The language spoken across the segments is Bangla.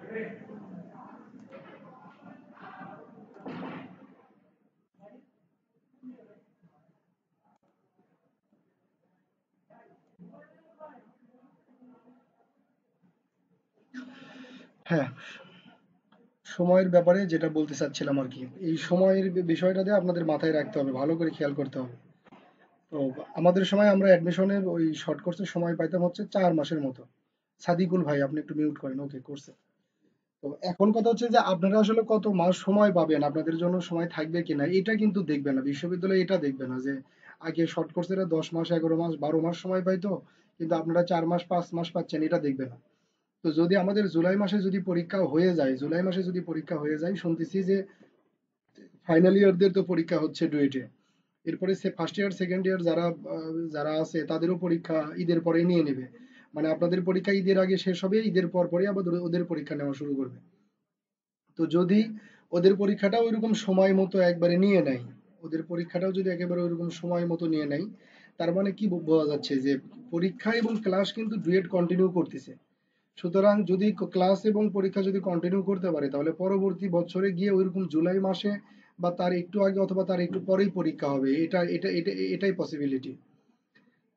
হ্যাঁ, সময়ের ব্যাপারে যেটা বলতে চাচ্ছিলাম আর কি, এই সময়ের বিষয়টাতে আপনাদের মাথায় রাখতে হবে, ভালো করে খেয়াল করতে হবে। তো আমাদের সময় আমরা অ্যাডমিশনের ওই শর্ট কোর্সের সময় পাইতাম হচ্ছে 4 মাসের মতো। সাদিকুল ভাই আপনি একটু মিউট করেন, ওকে করছে। তো এখন কথা হচ্ছে যে আপনারা আসলে কত মাস সময় পাবেন, আপনাদের জন্য সময় থাকবে কিনা এটা কিন্তু দেখবে না বিশ্ববিদ্যালয়, এটা দেখবে না যে আগে শর্ট কোর্সেরা 10 মাস 11 মাস 12 মাস সময় পাইতো, কিন্তু আপনারা 4 মাস 5 মাস পাচ্ছেন, এটা দেখবে না। তো যদি আমাদের জুলাই মাসে যদি পরীক্ষা হয়ে যায়, জুলাই মাসে যদি পরীক্ষা হয়ে যায়, শুনতেছি যে ফাইনাল ইয়ারদের তো পরীক্ষা হচ্ছে ডুয়েটে, এরপরে সে ফার্স্ট ইয়ার সেকেন্ড ইয়ার যারা যারা আছে তাদেরও পরীক্ষা ঈদের পরে নিয়ে নেবে। মানে আপনাদের পরীক্ষা ঈদের আগে শেষ হবে, ঈদের পর পরই আবার ওদের পরীক্ষা নেওয়া শুরু করবে। তো যদি ওদের পরীক্ষাটা ওইরকম সময় মতো একবারে নিয়ে নেয়, ওদের পরীক্ষাটাও যদি একেবারে ওইরকম সময় মতো নিয়ে নেয়, তার মানে কি বোঝা যাচ্ছে যে পরীক্ষা এবং ক্লাস কিন্তু ডুয়েট কন্টিনিউ করতেছে। সুতরাং যদি ক্লাস এবং পরীক্ষা যদি কন্টিনিউ করতে পারে, তাহলে পরবর্তী বছরে গিয়ে ওইরকম জুলাই মাসে বা তার একটু আগে অথবা তার একটু পরেই পরীক্ষা হবে, এটাই পসিবিলিটি।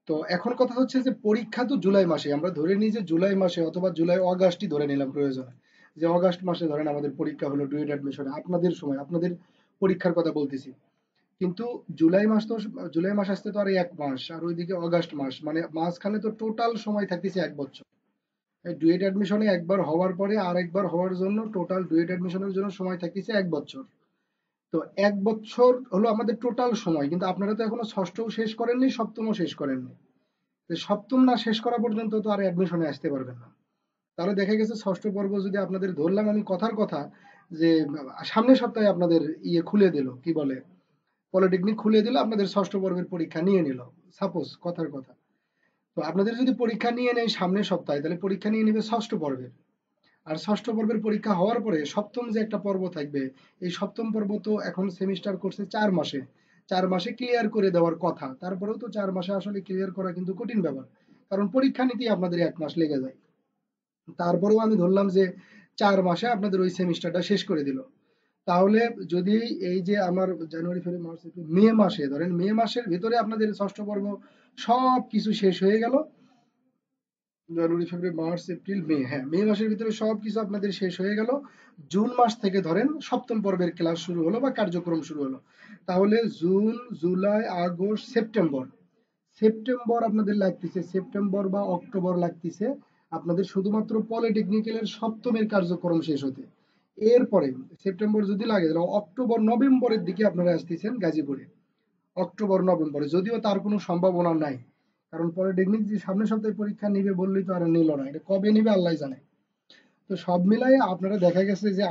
তো এখন কথা হচ্ছে যে পরীক্ষা তো জুলাই মাসে, আমরা ধরে নিই যে জুলাই মাসে অথবা জুলাই অগাস্টই ধরে নিলাম প্রয়োজনে, যে অগাস্ট মাসে ধরেন আমাদের পরীক্ষা হলো ডুয়েট অ্যাডমিশনে, আপনাদের সময় আপনাদের পরীক্ষার কথা বলতেছি। কিন্তু জুলাই মাস তো, জুলাই মাস আসতে তো আর 1 মাস, আর ওইদিকে অগাস্ট মাস, মানে মাঝখানে তো টোটাল সময় থাকতেছে 1 বছর। ডুয়েট অ্যাডমিশনে একবার হওয়ার পরে আর একবার হওয়ার জন্য টোটাল ডুয়েট অ্যাডমিশনের জন্য সময় থাকতেছে 1 বছর। তো 1 বছর হলো আমাদের টোটাল সময়, কিন্তু আপনারা তো এখনো ষষ্ঠও শেষ করেননি, সপ্তমও শেষ করেননি। তো সপ্তম না শেষ করা পর্যন্ত তো আর অ্যাডমিশনে আসতে পারবেন না। তাহলে দেখা গেছে ষষ্ঠ পর্ব যদি আপনাদের ধরলাম আমি কথার কথা, যে সামনের সপ্তাহে আপনাদের ইয়ে খুলে দিল, কি বলে, পলিটেকনিক খুলে দিল, আপনাদের ষষ্ঠ পর্বের পরীক্ষা নিয়ে নিল, সাপোজ কথার কথা। তো আপনাদের যদি পরীক্ষা নিয়ে নেয় সামনের সপ্তাহে, তাহলে পরীক্ষা নিয়ে নেবে ষষ্ঠ পর্বের। আর ষষ্ঠ পর্বের পরীক্ষা হওয়ার পরে সপ্তম যে একটা পর্ব থাকবে, এই সপ্তম পর্ব তো এখন সেমিস্টার করছে 4 মাসে, 4 মাসে ক্লিয়ার করে দেওয়ার কথা, তারপরেও তো 4 মাসে আসলে ক্লিয়ার করা কিন্তু কঠিন ব্যাপার, কারণ পরীক্ষা নিতেই আপনাদের 1 মাস লেগে যায়। তারপরেও আমি ধরলাম যে 4 মাসে আপনাদের ওই সেমিস্টারটা শেষ করে দিল। তাহলে যদি এই যে আমার জানুয়ারি ফেব্রুয়ারি মার্চ এপ্রিল মে মাসে ধরেন, মে মাসের ভিতরে আপনাদের ষষ্ঠ পর্ব সব কিছু শেষ হয়ে গেল, জানুয়ারি ফেব্রুয়ারি মার্চ এপ্রিল মে, হ্যাঁ মে মাসের ভিতরে সবকিছু আপনাদের শেষ হয়ে গেল, জুন মাস থেকে ধরেন সপ্তম পর্বের ক্লাস শুরু হলো বা কার্যক্রম শুরু হলো। তাহলে June July August September, September আপনাদের লাগতেছে, সেপ্টেম্বর বা অক্টোবর লাগতেছে আপনাদের শুধুমাত্র পলিটেকনিক্যালের সপ্তমের কার্যক্রম শেষ হতে। এরপরে সেপ্টেম্বর যদি লাগে, তাহলে অক্টোবর নভেম্বরের দিকে আপনারা আসতেছেন গাজীপুরে, অক্টোবর নভেম্বরে, যদিও তার কোনো সম্ভাবনা নাই, কারণ পলিটেকনিক যে সামনের সপ্তাহে পরীক্ষা নিবে বললেই তো আর নিল না, এটা কবে নিবে আল্লাহ জানে। তো সব মিলাই আপনারা দেখা গেছে যে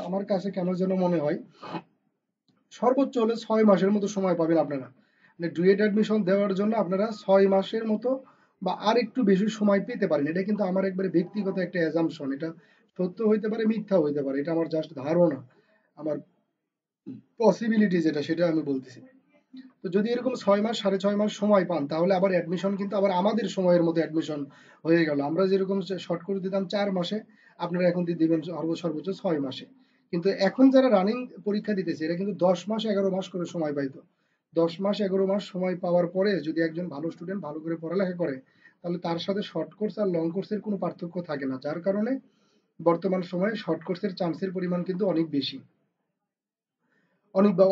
আমার কাছে কেন যেন মনে হয় সর্বোচ্চ হলে 6 মাসের মতো সময় পাবেন আপনারা, মানে ডুয়েট অ্যাডমিশন দেওয়ার জন্য আপনারা 6 মাসের মতো বা আর একটু বেশি সময় পেতে পারেন। এটা কিন্তু আমার একবারে ব্যক্তিগত একটা অ্যাজাম্পশন, এটা সত্য হইতে পারে মিথ্যা হইতে পারে, এটা আমার জাস্ট ধারণা, আমার পসিবিলিটি যেটা সেটা আমি বলতেছি। তো যদি এরকম 6 মাস 6.5 মাস সময় পান, তাহলে আবার অ্যাডমিশন কিন্তু আবার আমাদের সময়ের মতো অ্যাডমিশন হয়ে গেল। আমরা যেরকম শর্ট করে দিতাম 4 মাসে, আপনারা এখন দিয়ে দিবেন সর্বোচ্চ 6 মাসে। কিন্তু এখন যারা রানিং পরীক্ষা দিতেছে এরা কিন্তু 10 মাস 11 মাস করে সময় পাইতো। 10 মাস 11 মাস সময় পাওয়ার পরে যদি একজন ভালো স্টুডেন্ট ভালো করে পড়ালেখা করে, তাহলে তার সাথে শর্ট কোর্স আর লং কোর্সের কোনো পার্থক্য থাকে না, যার কারণে বর্তমান সময়ে শর্ট কোর্সের চান্সের পরিমাণ কিন্তু অনেক বেশি,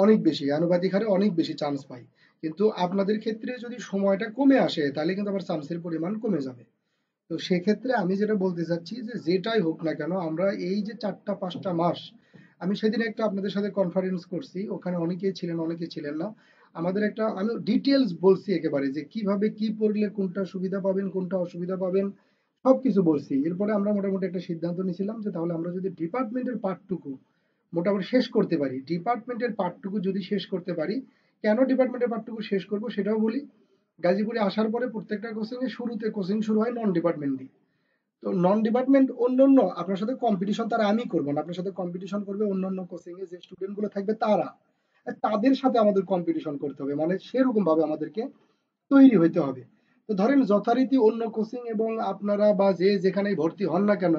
অনেক বেশি আনুপাতিক হারে অনেক বেশি চান্স পাই। কিন্তু আপনাদের ক্ষেত্রে যদি সময়টা কমে আসে, তাহলে কিন্তু আবার চান্সের পরিমাণ কমে যাবে। তো সেক্ষেত্রে আমি যেটা বলতে চাচ্ছি যে যেটাই হোক না কেন, আমরা এই যে 4টা 5টা মাস, আমি সেদিন একটা আপনাদের সাথে কনফারেন্স করছি, ওখানে অনেকেই ছিলেন অনেকে ছিলেন না, আমাদের একটা আমি ডিটেলস বলছি একেবারে যে কিভাবে কি পড়লে কোনটা সুবিধা পাবেন কোনটা অসুবিধা পাবেন, সবকিছু বলছি। এরপরে আমরা মোটামুটি একটা সিদ্ধান্ত নিয়েছিলাম যে তাহলে আমরা যদি ডিপার্টমেন্টের পার্টটুকু মোটামুটি শেষ করতে পারি, ডিপার্টমেন্টের পার্টটুকু যদি শেষ করতে পারি, কেন ডিপার্টমেন্টের পার্টটুকু শেষ করব সেটাও বলি। গাজীপুরে আসার পরে প্রত্যেকটা কোচিং এ শুরুতে কোচিং শুরু হয় নন ডিপার্টমেন্ট দিয়ে। তো নন ডিপার্টমেন্ট অন্যান্য আপনার সাথে কম্পিটিশন তারা আমি করবো না, আপনার সাথে কম্পিটিশন করবে অন্যান্য কোচিং এ যে স্টুডেন্ট গুলো থাকবে তারা, তাদের সাথে আমাদের কম্পিটিশন করতে হবে, মানে সেরকম ভাবে আমাদেরকে তৈরি হইতে হবে। তো ধরেন যথারীতি অন্য কোচিং এবং আপনারা বা যে যেখানেই ভর্তি হন না কেন,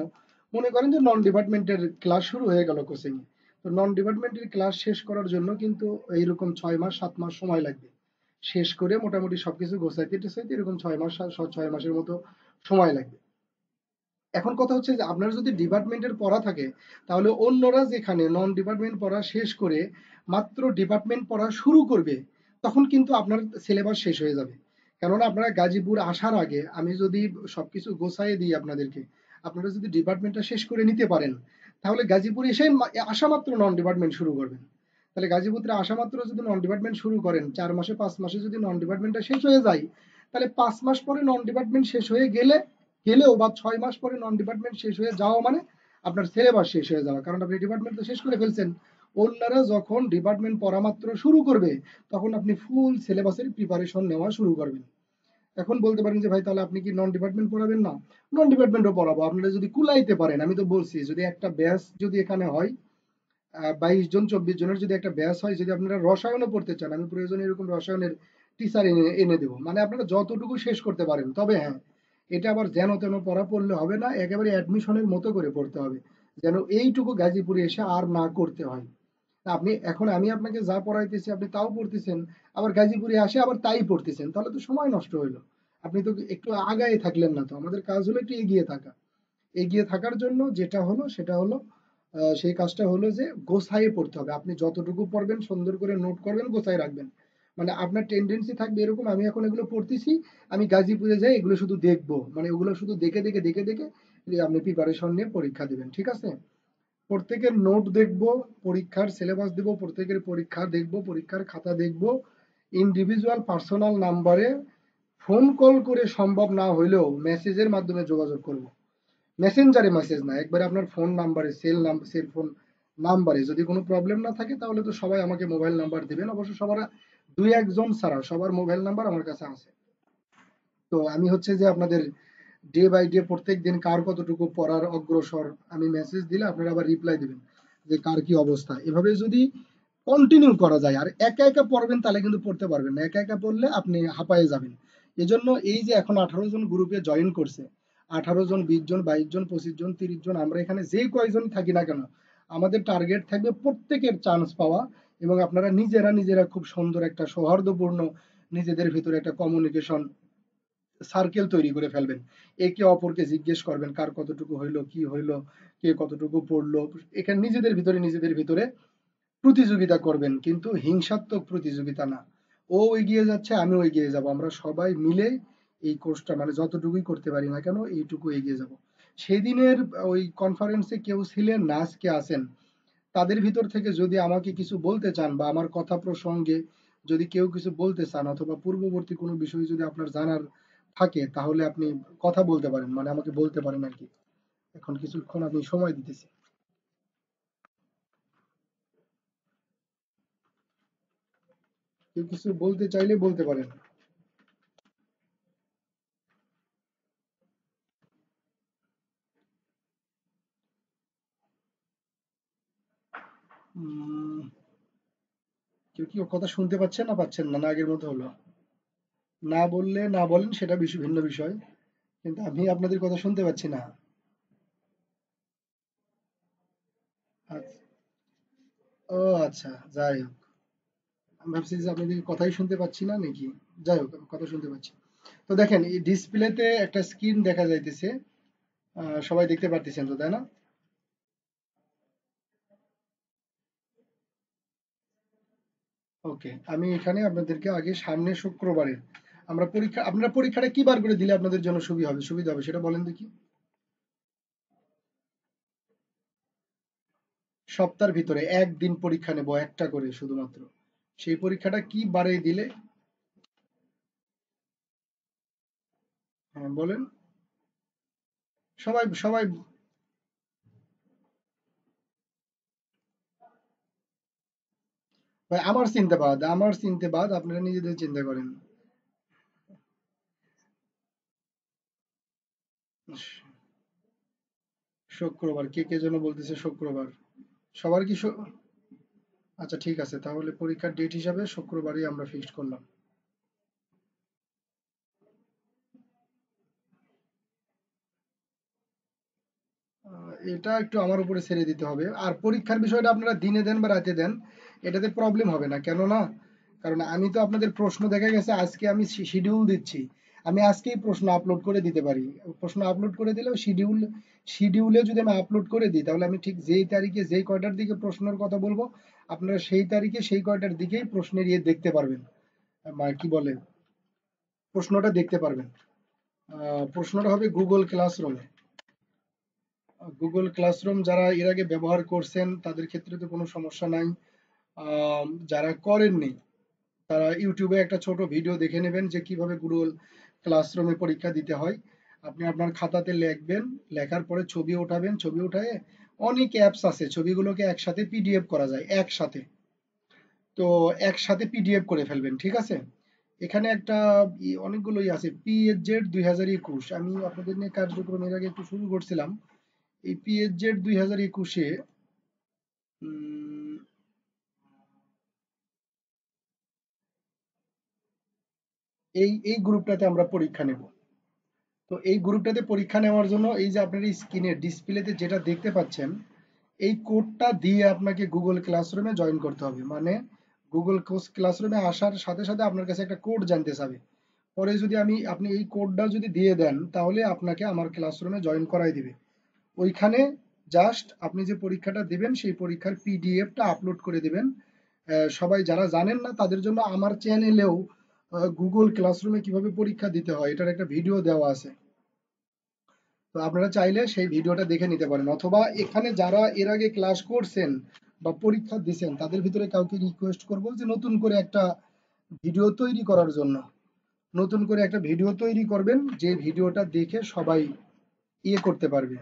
মনে করেন যে নন ডিপার্টমেন্টের ক্লাস শুরু হয়ে গেল কোচিং এ, তো নন ডিপার্টমেন্টের ক্লাস শেষ করার জন্য কিন্তু এইরকম 6 মাস 7 মাস সময় লাগবে। শেষ করে মোটামুটি সবকিছু গোছাইতে টোছাইতে এরকম 6 মাস 6 মাসের মতো সময় লাগবে। এখন কথা হচ্ছে যে আপনার যদি ডিপার্টমেন্টের পড়া থাকে, তাহলে অন্যরা যেখানে নন ডিপার্টমেন্ট পড়া শেষ করে মাত্র ডিপার্টমেন্ট পড়া শুরু করবে, তখন কিন্তু আপনার সিলেবাস শেষ হয়ে যাবে। কেননা আপনারা গাজীপুর আসার আগে আমি যদি সবকিছু গোছাইয়ে দিই আপনাদেরকে, আপনারা যদি ডিপার্টমেন্টটা শেষ করে নিতে পারেন, তাহলে গাজীপুর এসে আসা মাত্র নন ডিপার্টমেন্ট শুরু করবেন। তাহলে গাজীপুরে আসা মাত্র যদি নন ডিপার্টমেন্ট শুরু করেন, 4 মাসে 5 মাসে যদি নন ডিপার্টমেন্টটা শেষ হয়ে যায়, তাহলে 5 মাস পরে নন ডিপার্টমেন্ট শেষ হয়ে গেলেও বা 6 মাস পরে নন ডিপার্টমেন্ট শেষ হয়ে যাওয়া মানে আপনার সিলেবাস শেষ হয়ে যাওয়া, কারণ আপনি ডিপার্টমেন্ট তো শেষ করে ফেলছেন। অন্যরা যখন ডিপার্টমেন্ট পড়া মাত্র শুরু করবে, তখন আপনি ফুল সিলেবাসের প্রিপারেশন নেওয়া শুরু করবেন। এখন বলতে পারেন যে ভাই তাহলে আপনি কি নন ডিপার্টমেন্ট পড়াবেন না? নন ডিপার্টমেন্টও পড়াবো, আপনারা যদি কুলাইতে পারেন। আমি তো বলছি যদি একটা ব্যাচ যদি এখানে হয়, 22 জন 24 জনের যদি একটা ব্যাচ হয়, যদি আপনারা রসায়নও পড়তে চান, আমি প্রয়োজনে এরকম রসায়নের টিচার এনে এনে দেবো। মানে আপনারা যতটুকু শেষ করতে পারেন। তবে হ্যাঁ, এটা আবার যেন তেন পড়া পড়লে হবে না, একেবারে অ্যাডমিশনের মতো করে পড়তে হবে, যেন এইটুকু গাজীপুরে এসে আর না করতে হয়। আপনি এখন আমি আপনাকে যা পড়াইতেছি আপনি তাও পড়তেছেন, আবার গাজীপুরে আসে আবার তাই পড়তেছেন, তাহলে তো সময় নষ্ট হইলো। আপনি তো একটু আগায় থাকলেন না। তো আমাদের কাজ হলো একটু এগিয়ে থাকা। এগিয়ে থাকার জন্য যেটা হলো সেটা হলো সেই কাজটা হলো যে গোছাইয়ে পড়তে হবে। আপনি যতটুকু পড়বেন সুন্দর করে নোট করবেন, গোছায় রাখবেন। মানে আপনার টেন্ডেন্সি থাকবে এরকম, আমি এখন এগুলো পড়তেছি, আমি গাজীপুরে যাই এগুলো শুধু দেখবো, মানে ওগুলো শুধু দেখে দেখে দেখে দেখে আপনি প্রিপারেশন নিয়ে পরীক্ষা দিবেন, ঠিক আছে? প্রত্যেকের নোট দেখবো, পরীক্ষার সিলেবাস দিব, প্রত্যেকের পরীক্ষা দেখবো, পরীক্ষার খাতা দেখবো। ইন্ডিভিজুয়াল পার্সোনাল নাম্বারে ফোন কল করে সম্ভব না হইলেও মেসেজের মাধ্যমে যোগাযোগ করব। মেসেঞ্জারে মেসেজ না, একবারে আপনার ফোন নাম্বারে, সেল ফোন নাম্বারে যদি কোনো প্রবলেম না থাকে, তাহলে তো সবাই আমাকে মোবাইল নাম্বার দিবেন। অবশ্য সবার 2-1 জন ছাড়া সবার মোবাইল নাম্বার আমার কাছে আছে। তো আমি হচ্ছে যে আপনাদের ডে বাই ডে প্রত্যেক দিন কার কতটুকু পড়ার অগ্রসর আমি মেসেজ দিলে আপনারা আবার রিপ্লাই দিবেন যে কার কি অবস্থা। এভাবে যদি কন্টিনিউ করা যায়, আর একা একা পড়বেন তাহলে কিন্তু পড়তে পারবেন না। একা একা পড়লে আপনি হাঁপায়ে যাবেন। এজন্য এই যে এখন 18 জন গ্রুপে জয়েন করছে, 18 জন 20 জন 22 জন 25 জন 30 জন, আমরা এখানে যে কয়জন থাকি না কেন, আমাদের টার্গেট থাকবে প্রত্যেকের চান্স পাওয়া। এবং আপনারা নিজেরা নিজেরা খুব সুন্দর একটা সৌহার্দ্যপূর্ণ নিজেদের ভিতরে একটা কমিউনিকেশন সার্কেল তৈরি করে ফেলবেন। একে অপরকে জিজ্ঞেস করবেন কার কতটুকু হইলো, কি হইলো, কে কতটুকু পড়লো। এখানে নিজেদের ভিতরে প্রতিযোগিতা করবেন, কিন্তু হিংসাত্মক প্রতিযোগিতা না। ও এগিয়ে যাচ্ছে আমিও এগিয়ে যাব, আমরা সবাই মিলে এই কোর্সটা মানে যতটুকুই করতে পারি না কেন এইটুকু এগিয়ে যাব। সেদিনের ওই কনফারেন্সে কেউ ছিলেন না, আজকে আছেন, তাদের ভিতর থেকে যদি আমাকে কিছু বলতে চান বা আমার কথা প্রসঙ্গে যদি কেউ কিছু বলতে চান, অথবা পূর্ববর্তী কোনো বিষয় যদি আপনার জানার থাকে, তাহলে আপনি কথা বলতে পারেন, মানে আমাকে বলতে পারেন আর কি। এখন কিছুক্ষণ আমি সময় দিতেছি। কেউ কিছু বলতে চাইলে বলতে পারেন। উম, কেউ কি কথা শুনতে পাচ্ছেন না পাচ্ছেন না, না আগের মতো হলো? না বললে না বলেন, সেটা ভিন্ন বিষয়, কিন্তু আমি আপনাদের কথা শুনতে পাচ্ছি না। আচ্ছা, ও আচ্ছা, যাই হোক। আমি ভাবছি যে আপনাদের কথাই শুনতে পাচ্ছি না নাকি। যাই হোক, আমি কথা শুনতে পাচ্ছি। তো দেখেন এই ডিসপ্লেতে একটা স্ক্রিন দেখা যাইতেছে, সবাই দেখতে পারতেছেন তো, তাই না? ওকে, আমি এখানে আপনাদেরকে আগে সামনে শুক্রবারে আপনারা পরীক্ষাটা কি বার করে দিলে আপনাদের জন্য সুবিধা হবে সেটা বলেন দেখি। সপ্তাহের ভিতরে একদিন পরীক্ষা নেব, একটা করে শুধুমাত্র। সেই পরীক্ষাটা কি বারে দিলে? হ্যাঁ বলেন। সবাই সবাই ভাই, আমার চিন্তা বাদ আপনারা নিজেদের চিন্তা করেন। শুক্রবার, কে কে যেন বলতেছে শুক্রবার। সবার কি আচ্ছা ঠিক আছে, তাহলে পরীক্ষার ডেট হিসাবে শুক্রবারই আমরা ফিক্সড করলাম। এটা একটু আমার উপরে ছেড়ে দিতে হবে। আর পরীক্ষার বিষয়টা আপনারা দিনে দেন বা রাতে দেন, এটাতে প্রবলেম হবে না, কেননা কারণ আমি তো আপনাদের প্রশ্ন দেখা গেছে আজকে আমি শিডিউল দিচ্ছি, আমি আজকেই প্রশ্ন আপলোড করে দিতে পারি। প্রশ্ন আপলোড করে দিলেও শিডিউলে যদি আমি আপলোড করে দিই, তাহলে আমি ঠিক যেই তারিখে যেই কয়টার দিকে প্রশ্নের কথা বলবো, আপনারা সেই তারিখে সেই কয়টার দিকেই প্রশ্নের ইয়ে দেখতে পারবেন, মানে কি বলে, প্রশ্নটা দেখতে পারবেন। প্রশ্নটা হবে গুগল ক্লাসরুমে। গুগল ক্লাসরুম যারা এর আগে ব্যবহার করছেন তাদের ক্ষেত্রে তো কোনো সমস্যা নাই। যারা করেননি তারা ইউটিউবে একটা ছোট ভিডিও দেখে নেবেন যে কিভাবে গুগল ক্লাসরুমে পরীক্ষা দিতে হয়। আপনি আপনার খাতাতে লিখবেন, লেখার পরে ছবি উঠাবেন, ছবি উঠায়ে অনেক অ্যাপস আছে, ছবিগুলোকে একসাথে পিডিএফ করা যায় একসাথে। তো একসাথে পিডিএফ করে ফেলবেন, ঠিক আছে? এখানে একটা অনেকগুলোই আছে, পিএইচজেড 2021, আমি আপনাদের নিয়ে কার্যক্রম এর আগে একটু শুরু করছিলাম। এই পিএইচজেড 2021-এ এই গ্রুপটাতে আমরা পরীক্ষা নেব। তো এই গ্রুপটাতে পরীক্ষা নেওয়ার জন্য এই যে আপনার এই স্ক্রিনের ডিসপ্লেতে যেটা দেখতে পাচ্ছেন, এই কোডটা দিয়ে আপনাকে গুগল ক্লাসরুমে জয়েন করতে হবে। মানে গুগল ক্লাসরুমে আসার সাথে সাথে আপনার কাছে একটা কোড জানতে চাবে। পরে যদি আপনি এই কোডটা যদি দিয়ে দেন, তাহলে আপনাকে আমার ক্লাসরুমে জয়েন করাই দিবে। ওইখানে জাস্ট আপনি যে পরীক্ষাটা দিবেন সেই পরীক্ষার পিডিএফটা আপলোড করে দিবেন। সবাই যারা জানেন না তাদের জন্য আমার চ্যানেলেও গুগল ক্লাসরুমে কিভাবে পরীক্ষা দিতে হয় এটার একটা ভিডিও দেওয়া আছে। তো আপনারা চাইলে সেই ভিডিওটা দেখে নিতে পারেন, অথবা এখানে যারা এর আগে ক্লাস করছেন বা পরীক্ষা দিয়েছেন তাদের ভিতরে কাউকে রিকোয়েস্ট করবো যে নতুন করে একটা ভিডিও তৈরি করার জন্য। নতুন করে একটা ভিডিও তৈরি করবেন, যে ভিডিওটা দেখে সবাই ইয়ে করতে পারবে,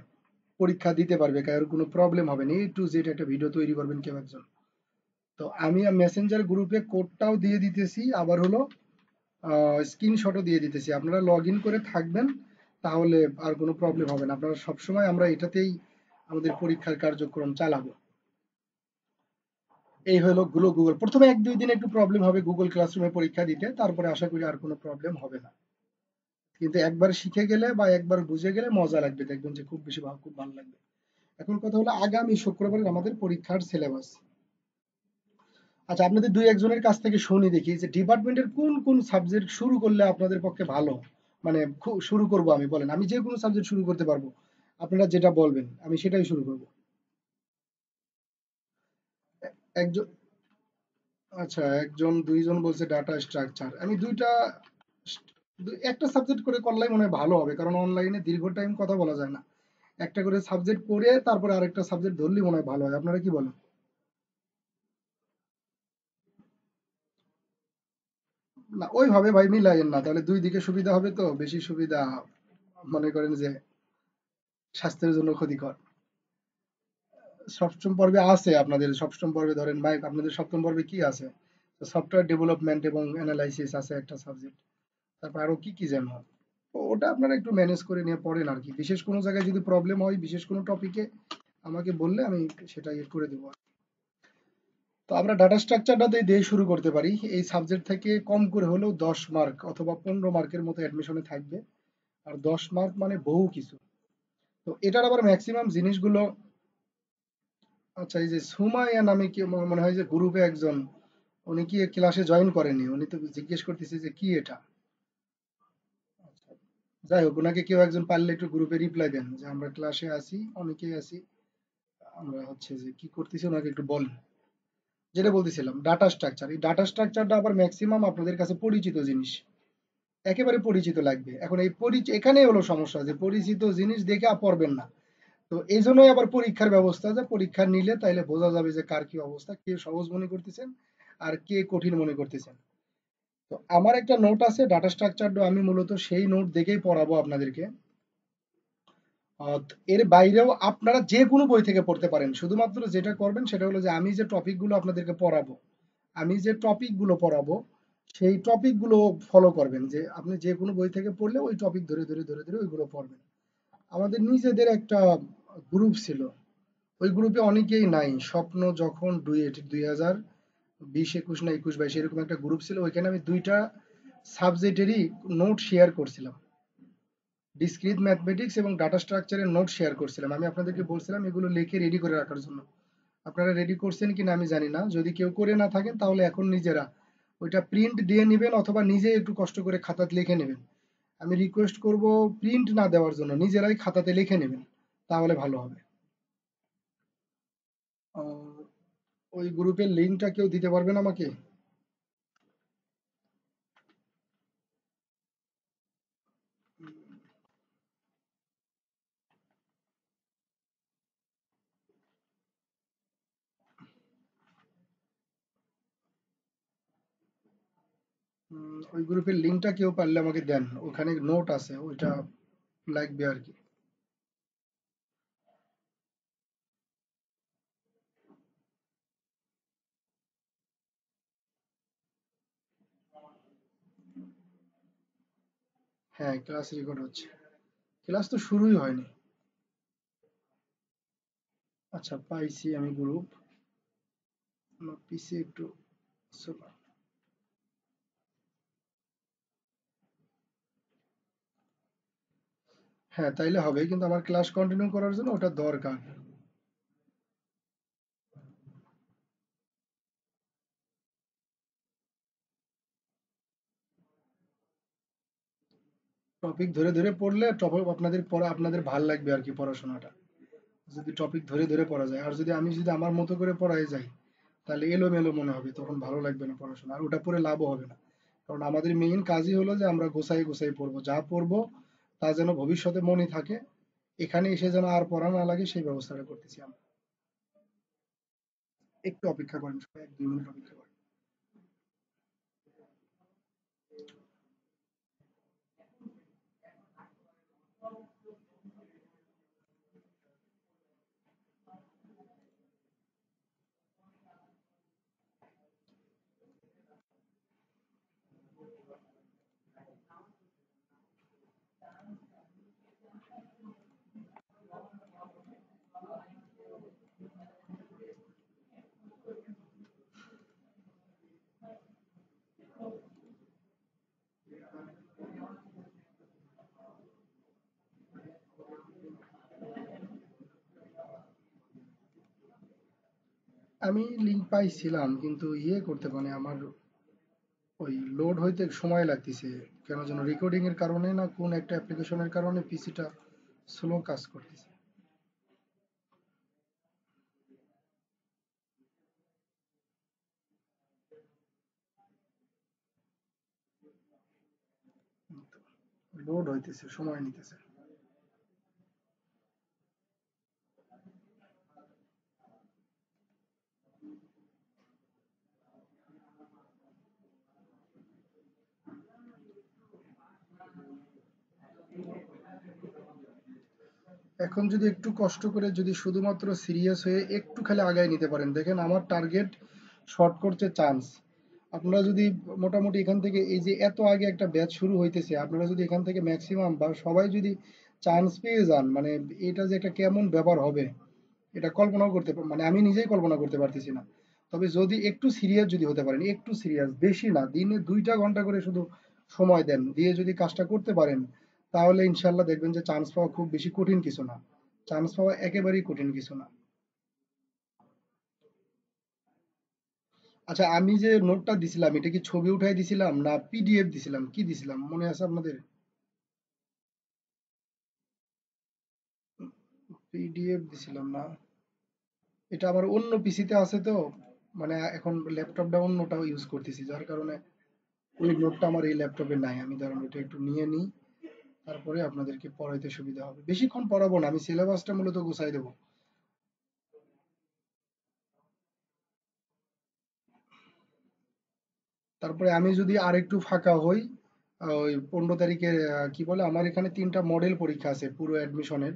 পরীক্ষা দিতে পারবে, কারোর কোনো প্রবলেম হবে না। A to Z একটা ভিডিও তৈরি করবেন কেউ একজন। তো আমি মেসেঞ্জার গ্রুপে কোডটাও দিয়ে দিতেছি, আবার হলো স্ক্রিনশটও দিয়ে দিতেছি। আপনারা লগ ইন করে থাকবেন, তাহলে আর কোনো প্রবলেম হবে না। আপনারা সবসময় আমরা এটাতেই আমাদের পরীক্ষার কার্যক্রম চালাবো। এই হলো গুগল। প্রথমে 1-2 দিন একটু প্রবলেম হবে গুগল ক্লাসরুমে পরীক্ষা দিতে, তারপরে আশা করি আর কোনো প্রবলেম হবে না। কিন্তু একবার শিখে গেলে বা একবার বুঝে গেলে মজা লাগবে, দেখবেন যে খুব বেশি খুব ভালো লাগবে। এখন কথা হলো আগামী শুক্রবারের আমাদের পরীক্ষার সিলেবাস। আচ্ছা, আপনাদের দুই একজনের কাছ থেকে শুনি দেখি যে ডিপার্টমেন্টের কোন কোন সাবজেক্ট শুরু করলে আপনাদের পক্ষে ভালো, মানে শুরু করব আমি, বলেন। আমি যে কোনো সাবজেক্ট শুরু করতে পারবো, আপনারা যেটা বলবেন আমি সেটাই শুরু করব। একজন, আচ্ছা, একজন দুইজন বলছে ডাটা স্ট্রাকচার। আমি একটা সাবজেক্ট করে করলেই মনে হয় ভালো হবে, কারণ অনলাইনে দীর্ঘ টাইম কথা বলা যায় না। একটা করে সাবজেক্ট পড়ে তারপরে আরেকটা সাবজেক্ট ধরলেই মনে হয় ভালো হয়। আপনারা কি বলেন? না, ওইভাবে ভাই মিলাইয়েন না, তাহলে দুই দিকে সুবিধা হবে, তো বেশি সুবিধা মনে করেন যে স্বাস্থ্যের জন্য ক্ষতিকর। সপ্তম পর্বে আছে আপনাদের, সপ্তম পর্বে ধরেন ভাই, আপনাদের সপ্তম পর্বে কি আছে? সফটওয়্যার ডেভেলপমেন্ট এবং অ্যানালাইসিস আছে একটা সাবজেক্ট। তারপর আরো কি কি যেন। তো ওটা আপনারা একটু ম্যানেজ করে নিয়ে পড়েন আর কি। বিশেষ কোনো জায়গায় যদি প্রবলেম হয়, বিশেষ কোনো টপিকে আমাকে বললে আমি সেটা ইয়ে করে দেবো। তো আমরা ডাটা স্ট্রাকচারটা দিয়ে শুরু করতে পারি। এই সাবজেক্ট থেকে কম করে হলেও 10 মার্ক অথবা 15 মার্কের মতো অ্যাডমিশনে থাকবে। আর 10 মার্ক মানে বহু কিছু। তো এটার আবার ম্যাক্সিমাম জিনিসগুলো, আচ্ছা, এই যে সুমাইয়া নামে কি মনে হয় যে গ্রুপে একজন, উনি কি ক্লাসে জয়েন করেনি? উনি তো জিজ্ঞেস করতেছে যে কি এটা। আচ্ছা, যাই হোক, ওনাকে কেউ একজন পারলে একটু গ্রুপে রিপ্লাই দেন যে আমরা ক্লাসে আছি, অনেকেই আছি, আমরা হচ্ছে যে কি করতেছি ওনাকে একটু বলেন। যেটা বলতেছিলাম ডাটা স্ট্রাকচার, এই ডাটা স্ট্রাকচারটা আবার ম্যাক্সিমাম আপনাদের কাছে পরিচিত জিনিস, একেবারে পরিচিত লাগবে। এখন এই এখানেই হলো সমস্যা যে পরিচিত জিনিস দেখে আর পড়বেন না। তো এই জন্যই আবার পরীক্ষার ব্যবস্থা, যে পরীক্ষা নিলে তাইলে বোঝা যাবে যে কার কি অবস্থা, কে সহজ মনে করতেছেন আর কে কঠিন মনে করতেছেন। তো আমার একটা নোট আছে ডাটা স্ট্রাকচারটা, আমি মূলত সেই নোট দেখেই পড়াবো আপনাদেরকে। এর বাইরেও আপনারা যে কোনো বই থেকে পড়তে পারেন, শুধুমাত্র যেটা করবেন সেটা হলো যে আমি যে টপিকগুলো আপনাদেরকে পড়াবো, আমি যে টপিকগুলো পড়াবো সেই টপিকগুলো ফলো করবেন। যে আপনি যে কোনো বই থেকে পড়লে ওই টপিক ধরে ধরে ধরে ধরে ওইগুলো পড়বেন। আমাদের নিজেদের একটা গ্রুপ ছিল, ওই গ্রুপে অনেকেই নাই। স্বপ্ন যখন ডুয়েট 2020-21 না 21-22 এরকম একটা গ্রুপ ছিল, ওইখানে আমি দুইটা সাবজেক্টেরই নোট শেয়ার করছিলাম। ডিসক্রিট ম্যাথমেটিক্স এবং ডাটা স্ট্রাকচারের নোট শেয়ার করছিলাম। আমি আপনাদেরকে বলছিলাম এগুলো লিখে রেডি করে রাখার জন্য। আপনারা রেডি করছেন কিনা আমি জানি না, যদি কেউ করে না থাকেন তাহলে এখন নিজেরা ওইটা প্রিন্ট দিয়ে নেবেন অথবা নিজে একটু কষ্ট করে খাতাতে লিখে নেবেন। আমি রিকোয়েস্ট করব প্রিন্ট না দেওয়ার জন্য, নিজেরাই খাতাতে লিখে নেবেন, তাহলে ভালো হবে। ওই গ্রুপের লিঙ্কটা কেউ দিতে পারবেন আমাকে? ওই গ্রুপের লিঙ্কটা কেউ পারলে আমাকে দেন, ওখানে নোট আছে, ওইটা লাগবে আর কি। হ্যাঁ, ক্লাস রেকর্ড হচ্ছে, ক্লাস তো শুরুই হয়নি। আচ্ছা, পাইছি আমি গ্রুপ। আমার পিসি একটু slow। হ্যাঁ, তাইলে হবে, কিন্তু আমার ক্লাস কন্টিনিউ করার জন্য ওটা দরকার। টপিক ধরে ধরে পড়লে টপিক আপনাদের পড়া আপনাদের ভাল লাগবে আর কি পড়াশোনাটা, যদি টপিক ধরে ধরে পড়া যায়। আর যদি আমি আমার মতো করে পড়াই যাই তাহলে এলোমেলো মনে হবে, তখন ভালো লাগবে না পড়াশোনা, আর ওটা পড়ে লাভও হবে না। কারণ আমাদের মেইন কাজই হলো যে আমরা গোছাই গোছাই পড়বো, যা পড়বো তা যেন ভবিষ্যতে মনে থাকে, এখানে এসে যেন আর পড়া না লাগে সেই ব্যবস্থাটা করতেছি আমরা। একটু অপেক্ষা করেন সবাই, 1-2 মিনিট অপেক্ষা করেন। আমি লিঙ্ক পাইছিলাম কিন্তু করতে মানে আমার ওই লোড হইতে সময় লাগতেছে, কেন যেন রেকর্ডিং এর কারণে না কোন একটা অ্যাপ্লিকেশনের কারণে পিসিটা স্লো কাজ করতেছে। লোড হইতেছে, সময় নিতেছে। এখন যদি একটু কষ্ট করে যদি শুধুমাত্র সিরিয়াস হয়ে একটু খালি আগায় নিতে পারেন, দেখেন আমার টার্গেট শর্ট করতে চান্স। আপনারা যদি মোটামুটি এখান থেকে এই যে এত আগে একটা ব্যাচ শুরু হইতেছে, আপনারা যদি এখান থেকে ম্যাক্সিমাম বা সবাই যদি চান্স পেয়ে যান, মানে এটা যে একটা কেমন ব্যাপার হবে এটা কল্পনাও করতে মানে আমি নিজেই কল্পনা করতে পারতেছি না। তবে যদি একটু সিরিয়াস যদি হতে পারেন, একটু সিরিয়াস, বেশি না, দিনে 2টা ঘন্টা করে শুধু সময় দেন, দিয়ে যদি কাজটা করতে পারেন, তাহলে ইনশাল্লাহ দেখবেন যে চান্স পাওয়া খুব বেশি কঠিন কিছু না। চান্স পাওয়া একেবারেই কঠিন কিছু না। আচ্ছা, আমি যে নোটটা দিছিলাম এটা কি ছবি উঠাই দিছিলাম না পিডিএফ দিছিলাম, কি দিছিলাম মনে আছে আপনাদের? পিডিএফ দিছিলাম না, এটা আমার অন্য পিসিতে আছে তো, মানে এখন ল্যাপটপটা অন্যটাও ইউজ করতেছি, যার কারণে ওই নোটটা আমার এই ল্যাপটপে নাই। আমি দাঁড়ান ওইটা একটু নিয়ে নিই, তারপরে আপনাদেরকে পড়াইতে সুবিধা হবে। বেশিক্ষণ পড়াবো না, আমি সিলেবাসটা মূলত গুছাই দেবো। তারপরে আমি যদি আরেকটু ফাঁকা হই, ওই 15 তারিখে কি বলে, আমার এখানে 3টা মডেল পরীক্ষা আছে পুরো অ্যাডমিশনের।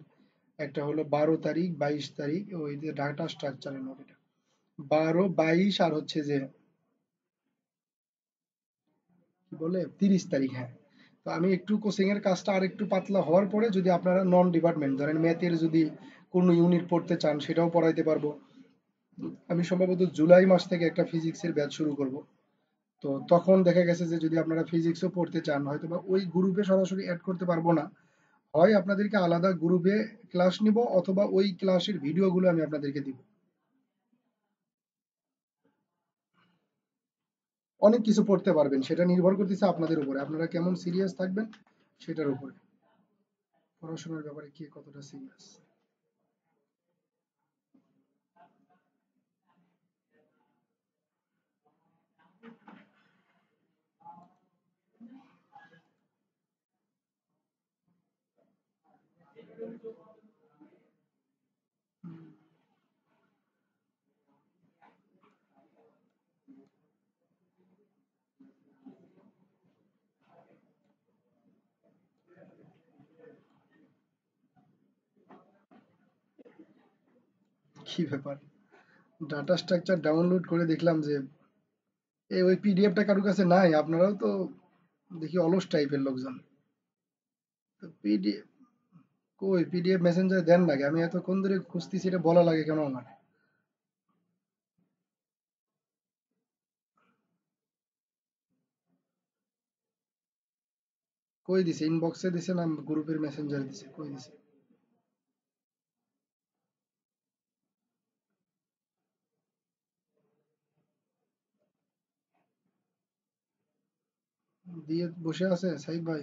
একটা হলো 12 তারিখ, 22 তারিখ, ওই যে ডাটা স্ট্রাকচারের নোট এটা। 12, 22 আর হচ্ছে যে কি বলে 30 তারিখ, হ্যাঁ। তো আমি একটু কোচিং এর কাজটা আর একটু পাতলা হওয়ার পরে যদি আপনারা নন ডিপার্টমেন্ট ধরেন ম্যাথের যদি কোনো ইউনিট পড়তে চান সেটাও পড়াইতে পারবো। আমি সম্ভবত জুলাই মাস থেকে একটা ফিজিক্সের ব্যাচ শুরু করব। তো তখন দেখা গেছে যে যদি আপনারা ফিজিক্সও পড়তে চান, হয়তো বা ওই গ্রুপে সরাসরি অ্যাড করতে পারবো না, হয় আপনাদেরকে আলাদা গ্রুপে ক্লাস নিব, অথবা ওই ক্লাসের ভিডিওগুলো আমি আপনাদেরকে দিব। অনেক কিছু পড়তে পারবেন, সেটা নির্ভর করতেছে আপনাদের উপরে, আপনারা কেমন সিরিয়াস থাকবেন সেটার উপরে, পড়াশোনার ব্যাপারে কে কতটা সিরিয়াস। কি ব্যাপার, ডাটা স্ট্রাকচার ডাউনলোড করে দেখলাম যে ওই পিডিএফটা কারোর কাছে নাই, আপনারাও তো দেখি অলস টাইপের লোকজন। পিডিএফ কই, পিডিএফ মেসেঞ্জারে দেন নাকি? আমি এতক্ষণ ধরে খুঁজতেছি, এটা বলা লাগে কেন আমার? কই দিছে, ইনবক্সে দিছে না গ্রুপের মেসেঞ্জারে দিছে, কই দিছে? দিয়ে বসে আছে সাইদ ভাই?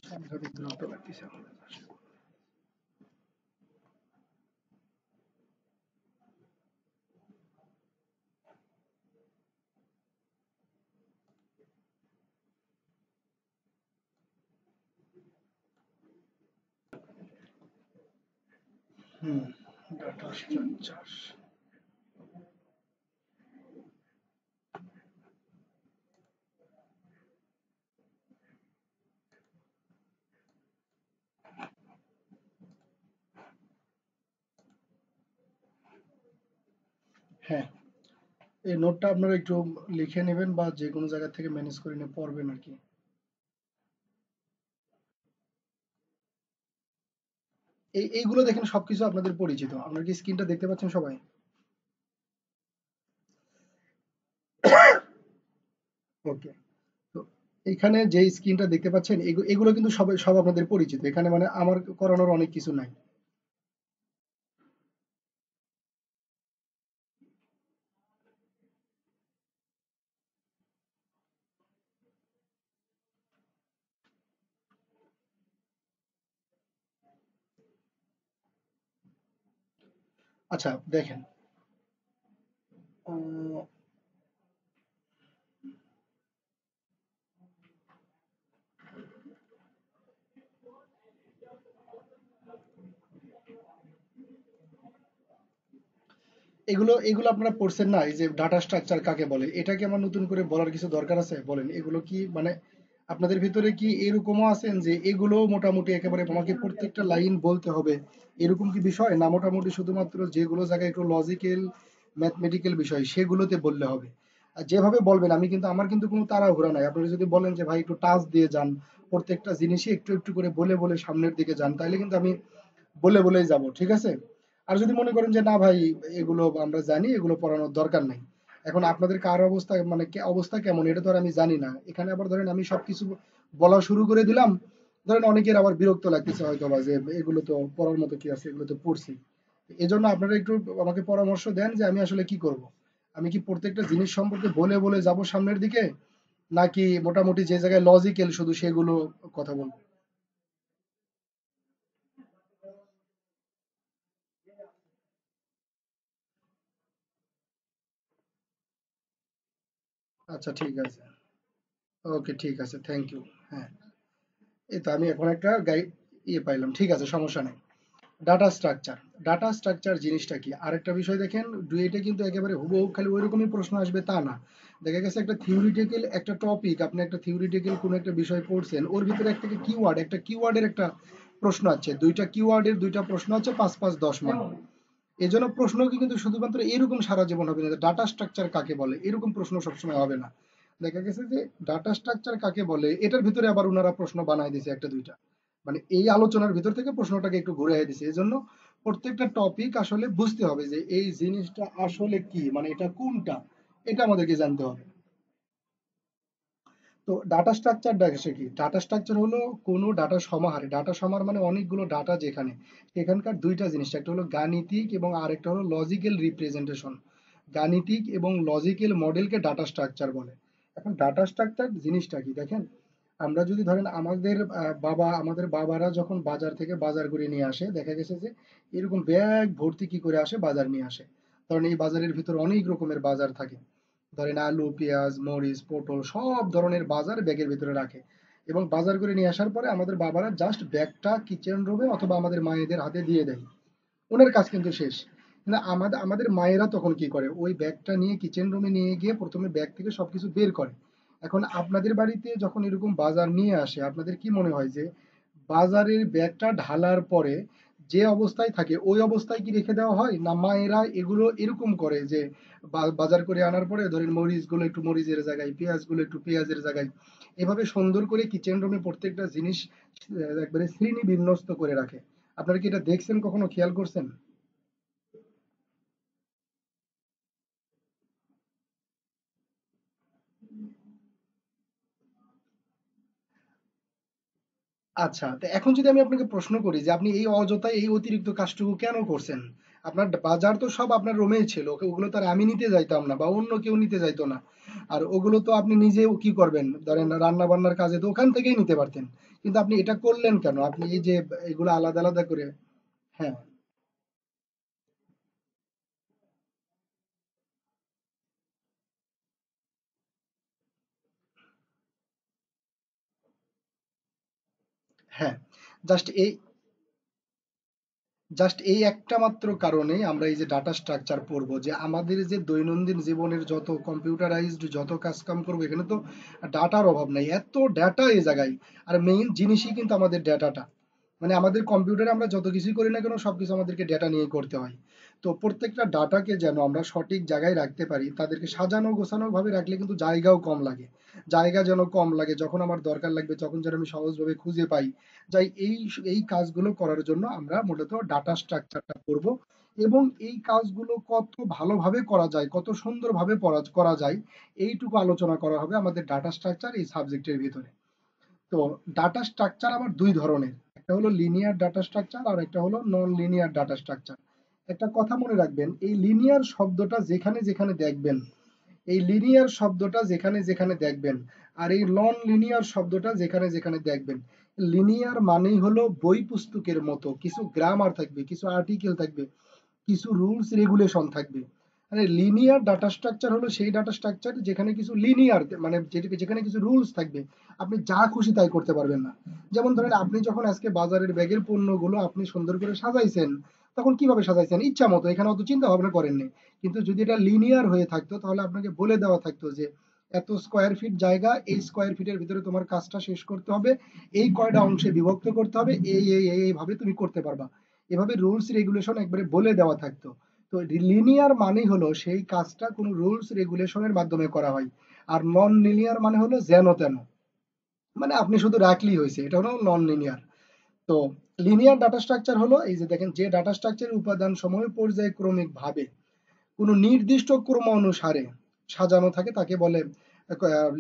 সাংঘাতিক বিরক্ত লাগতেছে আমার। হুম, ডাটা স্ট্রাকচার। হ্যাঁ, এই নোটটা আপনারা একটু লিখে নেবেন, বা যে কোনো জায়গা থেকে ম্যানেজ করে নিয়ে পড়বেন আর কি। এইগুলো দেখেন সবকিছু আপনাদের পরিচিত, আপনার কি স্ক্রিনটা দেখতে পাচ্ছেন সবাই? ওকে। তো এখানে যে স্ক্রিনটা দেখতে পাচ্ছেন, এগুলো কিন্তু সব আপনাদের পরিচিত, এখানে মানে আমার করানোর অনেক কিছু নাই। আচ্ছা দেখেন, আহ, এগুলো এগুলো আপনারা পড়ছেন না, এই যে ডাটা স্ট্রাকচার কাকে বলে, এটা কি আমার নতুন করে বলার কিছু দরকার আছে? বলেন, এগুলো কি মানে আপনাদের ভিতরে কি এরকমও আছেন যে এগুলো মোটামুটি একেবারে আমাকে প্রত্যেকটা লাইন বলতে হবে, এরকম কি বিষয় না? মোটামুটি শুধুমাত্র যেগুলো জায়গায় একটু লজিক্যাল ম্যাথমেটিক্যাল বিষয় সেগুলোতে বললে হবে? আর যেভাবে বলবেন, আমি কিন্তু, আমার কিন্তু কোনো তাড়াহুড়া নাই। আপনারা যদি বলেন যে ভাই একটু টাচ দিয়ে যান, প্রত্যেকটা জিনিসই একটু একটু করে বলে বলে সামনের দিকে যান, তাহলে কিন্তু আমি বলে বলেই যাব, ঠিক আছে? আর যদি মনে করেন যে না ভাই, এগুলো আমরা জানি, এগুলো পড়ানোর দরকার নেই, এখন আপনাদের কার অবস্থা মানে অবস্থা কেমন এটা তো আর আমি জানি না। এখানে আবার ধরেন আমি সবকিছু বলা শুরু করে দিলাম, ধরেন অনেকের আবার বিরক্ত লাগতেছে হয়তো, বা যে এগুলো তো পড়ার মতো কি আছে, এগুলো তো পড়ছি। এজন্য আপনারা একটু আমাকে পরামর্শ দেন যে আমি আসলে কি করব। আমি কি প্রত্যেকটা জিনিস সম্পর্কে বলে বলে যাব সামনের দিকে, নাকি মোটামুটি যে জায়গায় লজিক্যাল শুধু সেগুলো কথা বলবো? আচ্ছা ঠিক আছে। ওকে ঠিক আছে, থ্যাংক ইউ। হ্যাঁ, এই তো আমি এখন একটা গাইড পাইলাম, ঠিক আছে সমস্যা নেই। ডাটা স্ট্রাকচার, ডাটা স্ট্রাকচার জিনিসটা কি? আরেকটা বিষয় দেখেন, ডুয়েটে কিন্তু একেবারে হুবহু খালি ওই রকমই প্রশ্ন আসবে তা না। দেখা গেছে একটা থিওরিটিক্যাল একটা টপিক, আপনি একটা থিওরিটিক্যাল কোনো একটা বিষয় পড়ছেন, ওর ভিতরে একটা কিওয়ার্ড, একটা কিওয়ার্ডের একটা প্রশ্ন আছে, দুইটা কিওয়ার্ডের দুইটা প্রশ্ন আছে, 5 5 10 মান। এই জন্য প্রশ্ন কি কিন্তু শুধুমাত্র এরকম সারা জীবন হবে না, ডাটা স্ট্রাকচার কাকে বলে এরকম প্রশ্ন সবসময় হবে না। দেখা গেছে যে ডাটা স্ট্রাকচার কাকে বলে এটার ভিতরে আবার ওনারা প্রশ্ন বানায় দিছে একটা দুইটা, মানে এই আলোচনার ভিতর থেকে প্রশ্নটাকে একটু ঘুরে দিছে। এই জন্য প্রত্যেকটা টপিক আসলে বুঝতে হবে যে এই জিনিসটা আসলে কি, মানে এটা কোনটা, এটা আমাদেরকে জানতে হবে। তো ডাটা স্ট্রাকচার দেখে কি? ডাটা স্ট্রাকচার হলো কোনো ডাটা সমাহার, ডাটা সমাহার মানে অনেকগুলো ডাটা যেখানে, এখানকার দুইটা জিনিস, একটা হলো গাণিতিক এবং আরেকটা হলো লজিক্যাল রিপ্রেজেন্টেশন। গাণিতিক এবং লজিক্যাল মডেলকে ডাটা স্ট্রাকচার বলে। এখন ডাটা স্ট্রাকচার জিনিসটা কি দেখেন, আমরা যদি ধরেন আমাদের আমাদের বাবারা যখন বাজার থেকে বাজার করে নিয়ে আসে, দেখা গেছে যে এরকম ব্যাগ ভর্তি কি করে আসে বাজার নিয়ে আসে। কারণ এই বাজারের ভিতর অনেক রকমের বাজার থাকে, ধরেন আলু পেঁয়াজ মরিচ পটল সব ধরনের বাজার ব্যাগের ভিতরে রাখে, এবং বাজার করে নিয়ে আসার পরে আমাদের বাবারা জাস্ট ব্যাগটা কিচেন রুমে অথবা আমাদের মায়েদের হাতে দিয়ে দেয়, ওনার কাজ কিন্তু শেষ। কিন্তু আমাদের আমাদের মায়েরা তখন কি করে, ওই ব্যাগটা নিয়ে কিচেন রুমে নিয়ে গিয়ে প্রথমে ব্যাগ থেকে সবকিছু বের করে। এখন আপনাদের বাড়িতে যখন এরকম বাজার নিয়ে আসে, আপনাদের কি মনে হয় যে বাজারের ব্যাগটা ঢালার পরে যে অবস্থায় থাকে ওই অবস্থায় কি রেখে দেওয়া হয়, না মায়েরা এগুলো এরকম করে যে বাজার করে আনার পরে ধরেন মরিচ গুলো একটু মরিচের জায়গায়, পেঁয়াজ গুলো একটু পেঁয়াজের জায়গায়, এভাবে সুন্দর করে কিচেন রুমে প্রত্যেকটা জিনিস একবারে শ্রেণী বিন্যস্ত করে রাখে? আপনারা কি এটা দেখছেন, কখনো খেয়াল করছেন? আচ্ছা, তো এখন যদি আমি আপনাকে প্রশ্ন করি যে আপনি এই অযথায় এই অতিরিক্ত কাজটুকু কেন করছেন? আপনার বাজার তো সব আপনার রুমেই ছিল, ওগুলো তো আর আমি নিতে যাইতাম না বা অন্য কেউ নিতে যাইতো না। আর ওগুলো তো আপনি নিজেও কি করবেন, ধরেন রান্না বান্নার কাজে তো ওখান থেকেই নিতে পারতেন। কিন্তু আপনি এটা করলেন কেন? আপনি এই যে এগুলো আলাদা আলাদা করে। হ্যাঁ, হ্যাঁ, জাস্ট এই একটা মাত্র কারণে আমরা এই যে ডাটা স্ট্রাকচার পড়বো, যে আমাদের যে দৈনন্দিন জীবনের যত কম্পিউটারাইজড যত কাজ কাম করবো, এখানে তো ডাটার অভাব নাই, এত ডাটা এই জায়গায়। আর মেইন জিনিসই কিন্তু আমাদের ডাটাটা, মানে আমাদের কম্পিউটারে আমরা যত কিছুই করি না কেন সবকিছু আমাদেরকে ডেটা নিয়ে করতে হয়। তো প্রত্যেকটা ডাটাকে যেন আমরা সঠিক জায়গায় রাখতে পারি, তাদেরকে সাজানো গোছানো ভাবে রাখলে কিন্তু জায়গাও কম লাগে, জায়গা যেন কম লাগে, যখন আমার দরকার লাগবে তখন যেন আমি সহজভাবে খুঁজে পাই। যাই এই কাজগুলো করার জন্য আমরা মূলত ডাটা স্ট্রাকচারটা করব। এবং এই কাজগুলো কত ভালোভাবে করা যায়, কত সুন্দরভাবে করা যায়, এইটুকু আলোচনা করা হবে আমাদের ডাটা স্ট্রাকচার এই সাবজেক্টের ভিতরে। তো ডাটা স্ট্রাকচার আবার দুই ধরনের, একটা হলো লিনিয়ার ডাটা স্ট্রাকচার আর একটা হলো নন লিনিয়ার ডাটা স্ট্রাকচার। একটা কথা মনে রাখবেন, এই লিনিয়ার শব্দটা যেখানে যেখানে দেখবেন, এই লিনিয়ার শব্দটা যেখানে যেখানে দেখবেন, আর এই নন লিনিয়ার শব্দটা যেখানে যেখানে দেখবেন, লিনিয়ার মানেই হলো বই পুস্তকের মতো কিছু গ্রামার থাকবে, কিছু আর্টিকেল থাকবে, কিছু রুলস রেগুলেশন থাকবে। মানে লিনিয়ার ডাটা স্ট্রাকচার হলো সেই ডাটা স্ট্রাকচার যেখানে কিছু লিনিয়ার, মানে যেখানে কিছু রুলস থাকবে, আপনি যা খুশি তাই করতে পারবেন না। যেমন ধরেন আপনি যখন আজকে বাজারের ব্যাগের পণ্যগুলো আপনি সুন্দর করে সাজাইছেন, তখন কিভাবে সাজাইছেন ইচ্ছা মতো, এখানে অত চিন্তা ভাবনা করেননি। কিন্তু যদি এটা লিনিয়ার হয়ে থাকতো তাহলে আপনাকে বলে দেওয়া থাকতো যে এত স্কোয়ার ফিট জায়গা, এই স্কোয়ার ফিটের ভিতরে তোমার কাজটা শেষ করতে হবে, এই কয়টা অংশে বিভক্ত করতে হবে, এইভাবে তুমি করতে পারবা, এভাবে রুলস রেগুলেশন একবারে বলে দেওয়া থাকতো। তো লিনিয়ার মানে হলো সেই কাজটা কোনো রুলস রেগুলেশনের মাধ্যমে করা হয়। আর নন লিনিয়ার মানে হলো যেন তেন, মানে আপনি শুধু রাখলেই হয়েছে, এটা হলো নন লিনিয়ার। তো লিনিয়ার ডাটা স্ট্রাকচার হলো এই যে দেখেন, যে ডাটা স্ট্রাকচারের উপাদান সমূহ পর্যায়ক্রমিক ভাবে কোনো নির্দিষ্ট ক্রম অনুসারে সাজানো থাকে তাকে বলে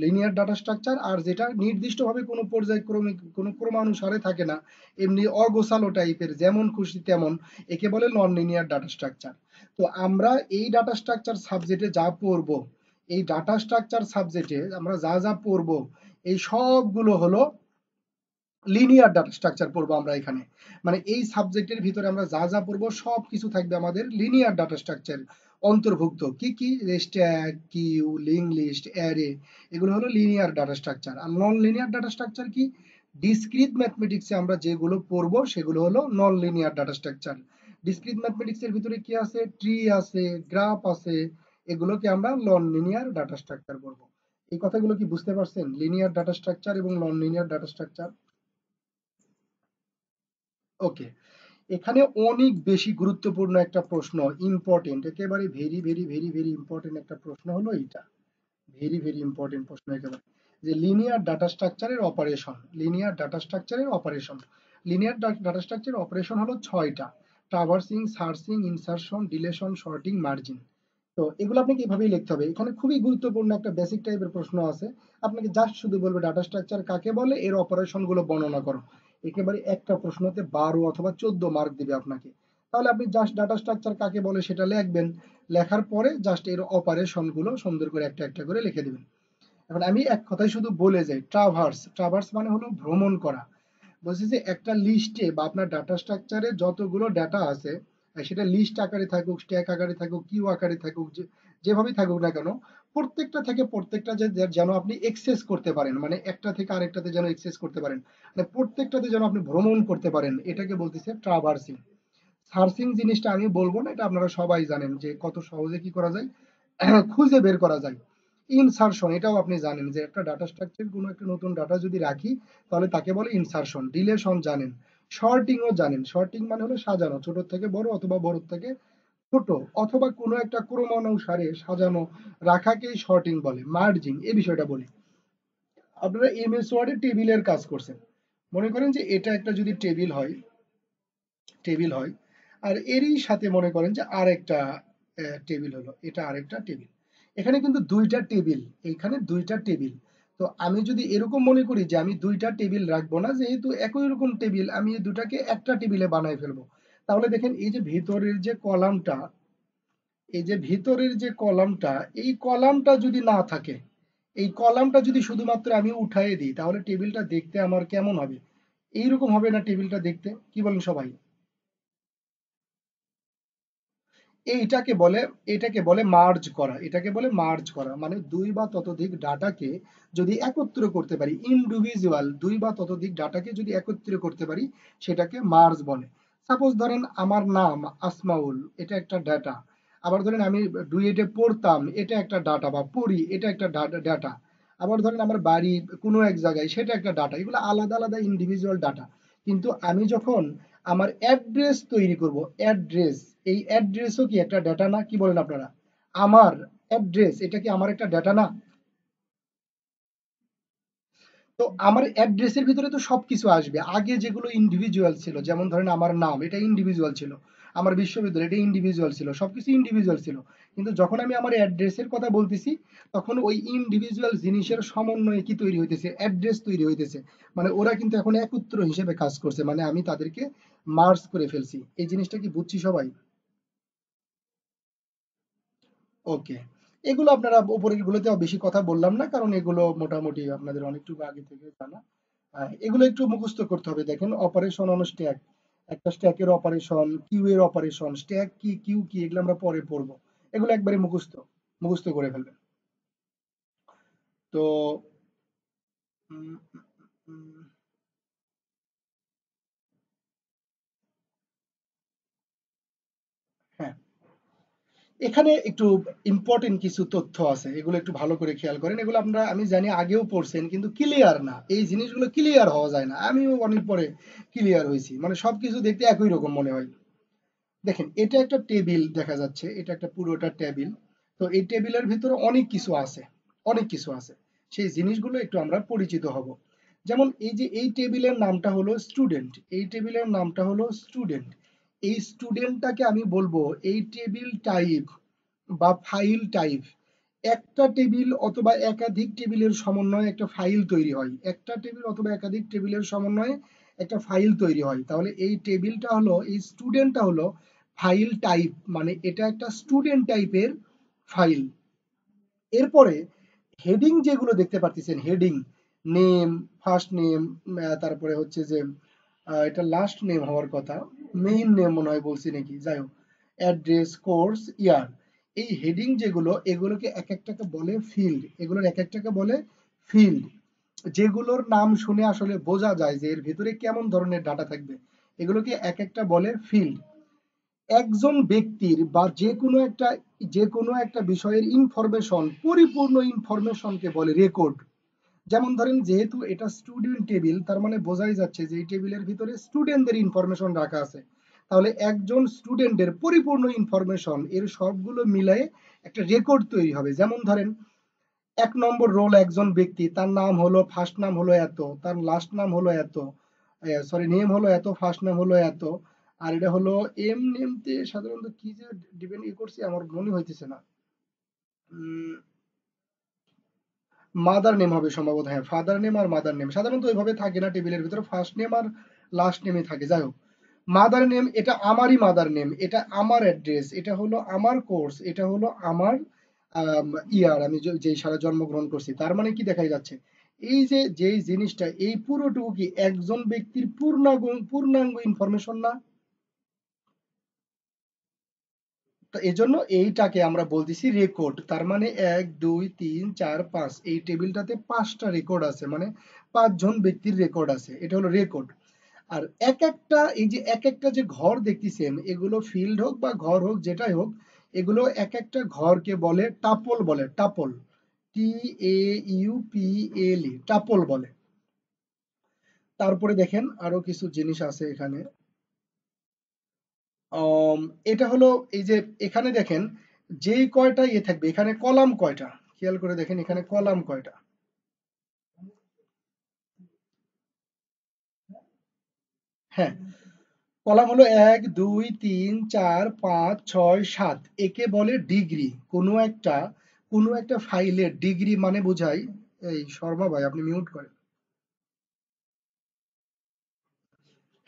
লিনিয়ার ডাটা স্ট্রাকচার। আর যেটা নির্দিষ্টভাবে কোনো পর্যায়ক্রমিক কোনো ক্রমানুসারে থাকে না, এমনি অগোছালো টাইপের যেমন খুশি তেমন, একে বলে নন লিনিয়ার ডাটা স্ট্রাকচার। তো আমরা এই ডাটা স্ট্রাকচার সাবজেক্টে যা পড়বো, এই ডাটা স্ট্রাকচার সাবজেক্টে আমরা যা যা পড়বো, এই সবগুলো হলো লিনিয়ার ডাটা স্ট্রাকচার পড়বো আমরা এখানে। মানে এই সাবজেক্টের ভিতরে আমরা যা যা পড়বো সব কিছু থাকবে আমাদের লিনিয়ার ডাটা স্ট্রাকচার অন্তর্ভুক্ত। কি কি? Stack, queue, link list, array, এগুলো হলো লিনিয়ার ডাটা স্ট্রাকচার। আর নন লিনিয়ার ডাটা স্ট্রাকচার কি? ডিসক্রিট ম্যাথমেটিক্সে আমরা যেগুলো পড়বো সেগুলো হলো non linear data structure. Discrete ম্যাথমেটিক্সের ভিতরে কি আছে? ট্রি আছে, গ্রাফ আছে, এগুলোকে আমরা নন লিনিয়ার ডাটা স্ট্রাকচার বলবো। এই কথাগুলো কি বুঝতে পারছেন? লিনিয়ার ডাটা স্ট্রাকচার এবং নন লিনিয়ার ডাটা স্ট্রাকচার। ওকে, এখানে অনেক বেশি গুরুত্বপূর্ণ একটা প্রশ্ন, ইম্পর্টেন্ট, একেবারে very very very very important একটা প্রশ্ন হলো এইটা। ভেরি ভেরি ইম্পর্টেন্ট প্রশ্ন একেবারে, যে লিনিয়ার ডাটা স্ট্রাকচারের অপারেশন। লিনিয়ার ডাটা স্ট্রাকচারের অপারেশন, লিনিয়ার ডাটা স্ট্রাকচারের অপারেশন হলো 6টা: traversing, searching, insertion, deletion, sorting, merging. তো এগুলো আপনাকে এভাবেই লিখতে হবে। এখানে খুবই গুরুত্বপূর্ণ একটা বেসিক টাইপের প্রশ্ন আছে, আপনাকে জাস্ট শুধু বলবে ডাটা স্ট্রাকচার কাকে বলে, এর অপারেশন গুলো বর্ণনা করো। একেবারে একটা প্রশ্নতে 12 অথবা 14 মার্ক দিবে আপনাকে। তাহলে আপনি জাস্ট ডাটা স্ট্রাকচার কাকে বলে সেটা লিখবেন, লেখার পরে জাস্ট এর অপারেশন গুলো সুন্দর করে একটা একটা করে লিখে দিবেন। এখন আমি এক কথায় শুধু বলে যাই, ট্রাভার্স, ট্রাভার্স মানে হলো ভ্রমণ করা। বলছি যে একটা লিস্টে বা আপনার ডাটা স্ট্রাকচারে যতগুলো ডাটা আছে, সেটা লিস্ট আকারে থাকুক, স্ট্যাক আকারে থাকুক, কিউ আকারে থাকুক, যেভাবেই থাকুক না কেন, প্রত্যেকটা থেকে প্রত্যেকটা যেন আপনি এক্সেস করতে পারেন, মানে একটা থেকে আরেকটাতে যেন এক্সেস করতে পারেন, মানে প্রত্যেকটাতে যেন আপনি ভ্রমণ করতে পারেন, এটাকে বলতেছে ট্রাভার্সিং। সার্চিং জিনিসটা আমি বলবো না, এটা আপনারা সবাই জানেন যে কত সহজে কি করা যায়, খুঁজে বের করা যায়। ইনসারশন, এটাও আপনি জানেন যে একটা ডাটা স্ট্রাকচার কোনো একটা নতুন ডাটা যদি রাখি তাহলে তাকে বলে ইনসারশন। ডিলেশন জানেন, শর্টিংও জানেন। শর্টিং মানে হলো সাজানো, ছোট থেকে বড় অথবা বড় থেকে ছোট অথবা কোনো একটা ক্রমানুসারে সাজানো রাখাকেই শর্টিং বলে। মার্জিং, এই বিষয়টা বলি। আপনারা এমএস ওয়ার্ডে টেবিলের কাজ করছেন, মনে করেন যে এটা একটা যদি টেবিল হয় আর এরই সাথে মনে করেন যে আরেকটা টেবিল হলো, এটা আরেকটা টেবিল। এখানে কিন্তু দুইটা টেবিল, এখানে দুইটা টেবিল। তো আমি যদি এরকম মনে করি যে আমি দুইটা টেবিল রাখবো না, যেহেতু একই রকম টেবিল, আমি এই দুটাকে একটা টেবিলে বানাই ফেলবো। তাহলে দেখেন এই যে ভিতরের যে কলামটা, এই যে ভিতরের যে কলামটা, এই কলামটা যদি না থাকে, এই কলামটা যদি শুধুমাত্র আমি উঠাই দিই, তাহলে টেবিলটা দেখতে আমার কেমন হবে? এইরকম হবে না টেবিলটা দেখতে? কি বলেন সবাই? এইটাকে বলে, এটাকে বলে মার্জ করা। এটাকে বলে মার্জ করা, মানে দুই বা ততোধিক ডাটাকে যদি একত্র করতে পারি, ইন্ডিভিজুয়াল দুই বা ততোধিক ডাটাকে যদি একত্র করতে পারি, সেটাকে মার্জ বলে। সাপোজ ধরেন আমার নাম আসমাউল, এটা একটা ডাটা। আবার ধরেন আমি ডুয়েটে পড়তাম, এটা একটা ডাটা, বা পড়ি, এটা একটা ডাটা। আবার ধরেন আমার বাড়ি কোনো এক জায়গায়, সেটা একটা ডাটা। এগুলো আলাদা আলাদা ইন্ডিভিজুয়াল ডাটা। কিন্তু আমি যখন আমার অ্যাড্রেস তৈরি করব, অ্যাড্রেস, এই অ্যাড্রেসও কি একটা ডেটা না? কি বলেন আপনারা? আমার অ্যাড্রেস, এটা কি আমার একটা ডেটা না? তো আমার অ্যাড্রেসের ভিতরে তো সবকিছু আসবে। আগে যেগুলো ইন্ডিভিজুয়াল ছিল, যেমন ধরেন আমার নাম, এটা ইন্ডিভিজুয়াল ছিল। আমার বিশ্ববিদ্যালয়, এটা ইন্ডিভিজুয়াল ছিল, সবকিছু ইন্ডিভিজুয়াল ছিল। কিন্তু যখন আমি আমার অ্যাড্রেসের কথা বলতেছি, তখন ওই ইন্ডিভিজুয়াল জিনিসের সমন্বয়ে কি তৈরি হইতেছে? অ্যাড্রেস তৈরি হইতেছে। মানে ওরা কিন্তু এখন একত্র হিসেবে কাজ করছে, মানে আমি তাদেরকে মার্জ করে ফেলছি। এই জিনিসটা কি বুঝছি সবাই? ওকে, এগুলো আপনারা উপরের গুলোতে বেশি কথা বললাম না, কারণ এগুলো মোটামুটি আপনাদের অনেকটুকু আগে থেকে জানা। এগুলো একটু মুখস্থ করতে হবে। দেখেন, অপারেশন অন স্ট্যাক, একটা স্ট্যাকের অপারেশন, কিউ এর অপারেশন, স্ট্যাক কি, কিউ কি, এগুলো আমরা পরে পড়বো। এগুলো একবারে মুখস্থ, মুখস্থ করে ফেলবেন। তো উম, উম, হ্যাঁ, এখানে একটু ইম্পর্টেন্ট কিছু তথ্য আছে, এগুলো একটু ভালো করে খেয়াল করেন। এগুলো আমরা, আমি জানি আগেও পড়ছেন, কিন্তু ক্লিয়ার না, এই জিনিসগুলো ক্লিয়ার হওয়া যায় না। আমিও অনেক পরে ক্লিয়ার হয়েছি, মানে সবকিছু দেখতে একই রকম মনে হয়। দেখেন, এটা একটা টেবিল দেখা যাচ্ছে, এটা একটা পুরোটা টেবিল। তো এই টেবিলের ভিতরে অনেক কিছু আছে, অনেক কিছু আছে। সেই জিনিসগুলো একটু আমরা পরিচিত হব। যেমন এই যে এই টেবিলের নামটা হলো স্টুডেন্ট, এই টেবিলের নামটা হলো স্টুডেন্ট। এই স্টুডেন্টটাকে আমি বলবো এই টেবিল টাইপ বা ফাইল টাইপ। একটা টেবিল অথবা একাধিক টেবিলের সমন্বয়ে একটা ফাইল তৈরি হয়, একটা টেবিল অথবা একাধিক টেবিলের সমন্বয়ে একটা ফাইল তৈরি হয়। তাহলে এই টেবিলটা হলো, এই স্টুডেন্টটা হলো ফাইল টাইপ, মানে এটা একটা স্টুডেন্ট টাইপের ফাইল। এরপরে হেডিং যেগুলো দেখতে পাচ্ছেন, হেডিং, নেম, ফার্স্ট নেম, তারপরে হচ্ছে যে এটা লাস্ট নেম হওয়ার কথা, মেইন নেম মনে হয় বলছি নাকি, যাই হোক, অ্যাড্রেস, কোর্স, ইয়ার, এই হেডিং যেগুলো এগুলোকে এক একটাকে বলে ফিল্ড, এগুলোর এক একটাকে বলে ফিল্ড, যেগুলোর নাম শুনে আসলে বোঝা যায় যে এর ভিতরে কেমন ধরনের ডাটা থাকবে, এগুলোকে এক একটা বলে ফিল্ড। একজন ব্যক্তির বা যে কোনো একটা বিষয়ের ইনফরমেশন, পরিপূর্ণ ইনফরমেশনকে বলে রেকর্ড। যেমন ধরেন, যেহেতু এটা স্টুডেন্ট টেবিল, তার মানে বোঝাই যাচ্ছে যে এই টেবিলের ভিতরে স্টুডেন্টদের ইনফরমেশন রাখা আছে। তাহলে একজন স্টুডেন্টের পরিপূর্ণ ইনফরমেশন এর সবগুলো মিলাই একটা রেকর্ড তৈরি হবে। যেমন ধরেন, 1 নম্বর রোল একজন ব্যক্তি, তার নাম হলো, ফার্স্ট নাম হলো এত, তার লাস্ট নাম হলো এত, সরি নেম হলো এত, ফার্স্ট নাম হলো এত, আর এটা হলো এম নেমতে সাধারণত কি যে ডিপেন্ড করছি আমার মনে হইতেছে না, মাদার নেম হবে সম্ভবত, হ্যাঁ ফাদার নেম আর মাদার নেম সাধারণত ওইভাবে থাকে না টেবিলের ভিতরে, ফার্স্ট নেম আর লাস্ট নেমে থাকে। যাই হোক, মাদার নেম এটা আমারই মাদার নেম, এটা আমার অ্যাড্রেস, এটা হলো আমার কোর্স, এটা হলো আমার ইয়ার, আমি যেই সালে জন্মগ্রহণ করছি। তার মানে কি দেখাই যাচ্ছে, এই যে যেই জিনিসটা, এই পুরোটুকু কি একজন ব্যক্তির পূর্ণাঙ্গ ইনফরমেশন না? তো এজন্য এইটাকে আমরা বলতেছি রেকর্ড। তার মানে 1 2 3 4 5, এই টেবিলটাতে 5টা রেকর্ড আছে, মানে 5 জন ব্যক্তির রেকর্ড আছে, এটা হলো রেকর্ড। আর এই যে এক একটা যে ঘর দেখতেছেন, এগুলো ফিল্ড হোক বা ঘর হোক যেটাই হোক, এগুলো এক একটা ঘরকে বলে টাপল, বলে টাপল, TAUPL, টাপল বলে। তারপরে দেখেন আরো কিছু জিনিস আছে এখানে। আম, এটা হলো, এই যে এখানে দেখেন যেই কয়টা ইয়ে থাকবে, এখানে কলাম কয়টা, খেয়াল করে দেখেন এখানে কলাম কয়টা। হ্যাঁ, কলাম হলো 1 2 3 4 5 6 7, একে বলে ডিগ্রি। কোনো একটা ফাইলের ডিগ্রি মানে বোঝায়, এই শর্মা ভাই আপনি মিউট করেন।